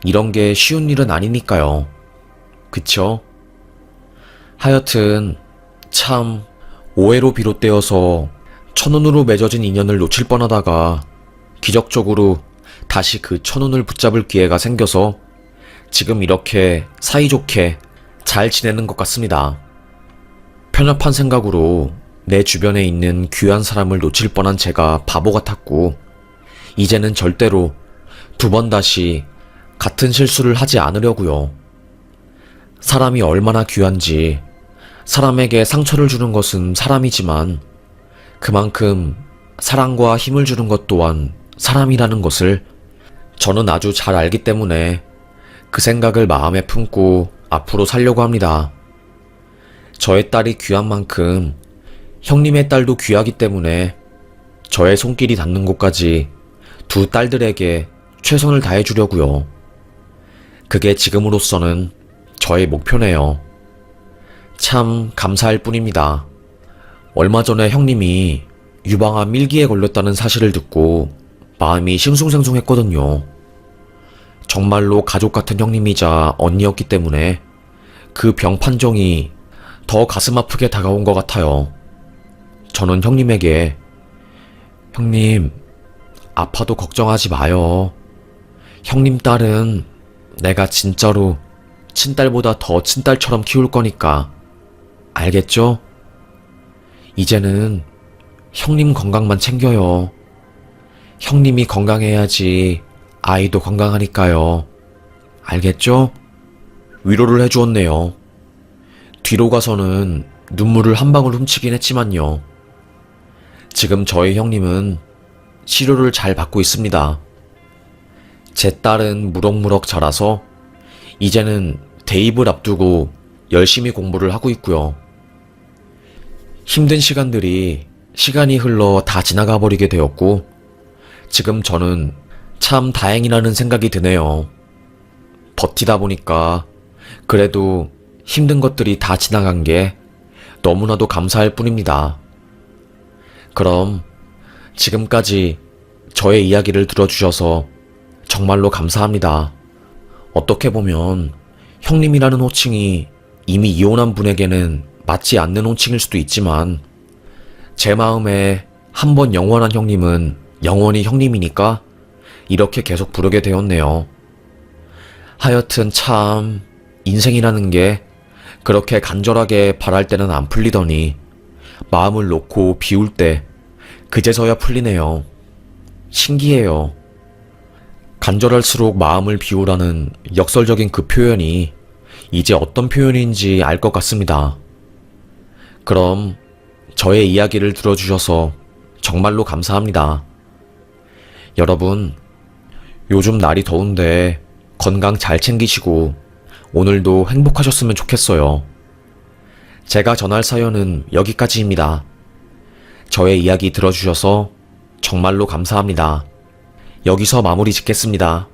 이런 게 쉬운 일은 아니니까요. 그쵸? 하여튼 참 오해로 비롯되어서 천운으로 맺어진 인연을 놓칠 뻔하다가 기적적으로 다시 그 천운을 붙잡을 기회가 생겨서 지금 이렇게 사이좋게 잘 지내는 것 같습니다. 편협한 생각으로 내 주변에 있는 귀한 사람을 놓칠 뻔한 제가 바보 같았고, 이제는 절대로 두 번 다시 같은 실수를 하지 않으려고요. 사람이 얼마나 귀한지, 사람에게 상처를 주는 것은 사람이지만 그만큼 사랑과 힘을 주는 것 또한 사람이라는 것을 저는 아주 잘 알기 때문에 그 생각을 마음에 품고 앞으로 살려고 합니다. 저의 딸이 귀한 만큼 형님의 딸도 귀하기 때문에 저의 손길이 닿는 곳까지 두 딸들에게 최선을 다해주려고요. 그게 지금으로서는 저의 목표네요. 참 감사할 뿐입니다. 얼마 전에 형님이 유방암 1기에 걸렸다는 사실을 듣고 마음이 싱숭생숭했거든요. 정말로 가족 같은 형님이자 언니였기 때문에 그 병 판정이 더 가슴 아프게 다가온 것 같아요. 저는 형님에게 형님, 아파도 걱정하지 마요. 형님 딸은 내가 진짜로 친딸보다 더 친딸처럼 키울 거니까 알겠죠? 이제는 형님 건강만 챙겨요. 형님이 건강해야지 아이도 건강하니까요. 알겠죠? 위로를 해주었네요. 뒤로 가서는 눈물을 한 방울 훔치긴 했지만요. 지금 저희 형님은 치료를 잘 받고 있습니다. 제 딸은 무럭무럭 자라서 이제는 대입을 앞두고 열심히 공부를 하고 있고요. 힘든 시간이 흘러 다 지나가 버리게 되었고, 지금 저는 참 다행이라는 생각이 드네요. 버티다 보니까 그래도 힘든 것들이 다 지나간 게 너무나도 감사할 뿐입니다. 그럼 지금까지 저의 이야기를 들어주셔서 정말로 감사합니다. 어떻게 보면 형님이라는 호칭이 이미 이혼한 분에게는 맞지 않는 호칭일 수도 있지만 제 마음에 한 번 영원한 형님은 영원히 형님이니까 이렇게 계속 부르게 되었네요. 하여튼 참 인생이라는 게 그렇게 간절하게 바랄 때는 안 풀리더니 마음을 놓고 비울 때 그제서야 풀리네요. 신기해요. 간절할수록 마음을 비우라는 역설적인 그 표현이 이제 어떤 표현인지 알 것 같습니다. 그럼 저의 이야기를 들어주셔서 정말로 감사합니다. 여러분, 요즘 날이 더운데 건강 잘 챙기시고 오늘도 행복하셨으면 좋겠어요. 제가 전할 사연은 여기까지입니다. 저의 이야기 들어주셔서 정말로 감사합니다. 여기서 마무리 짓겠습니다.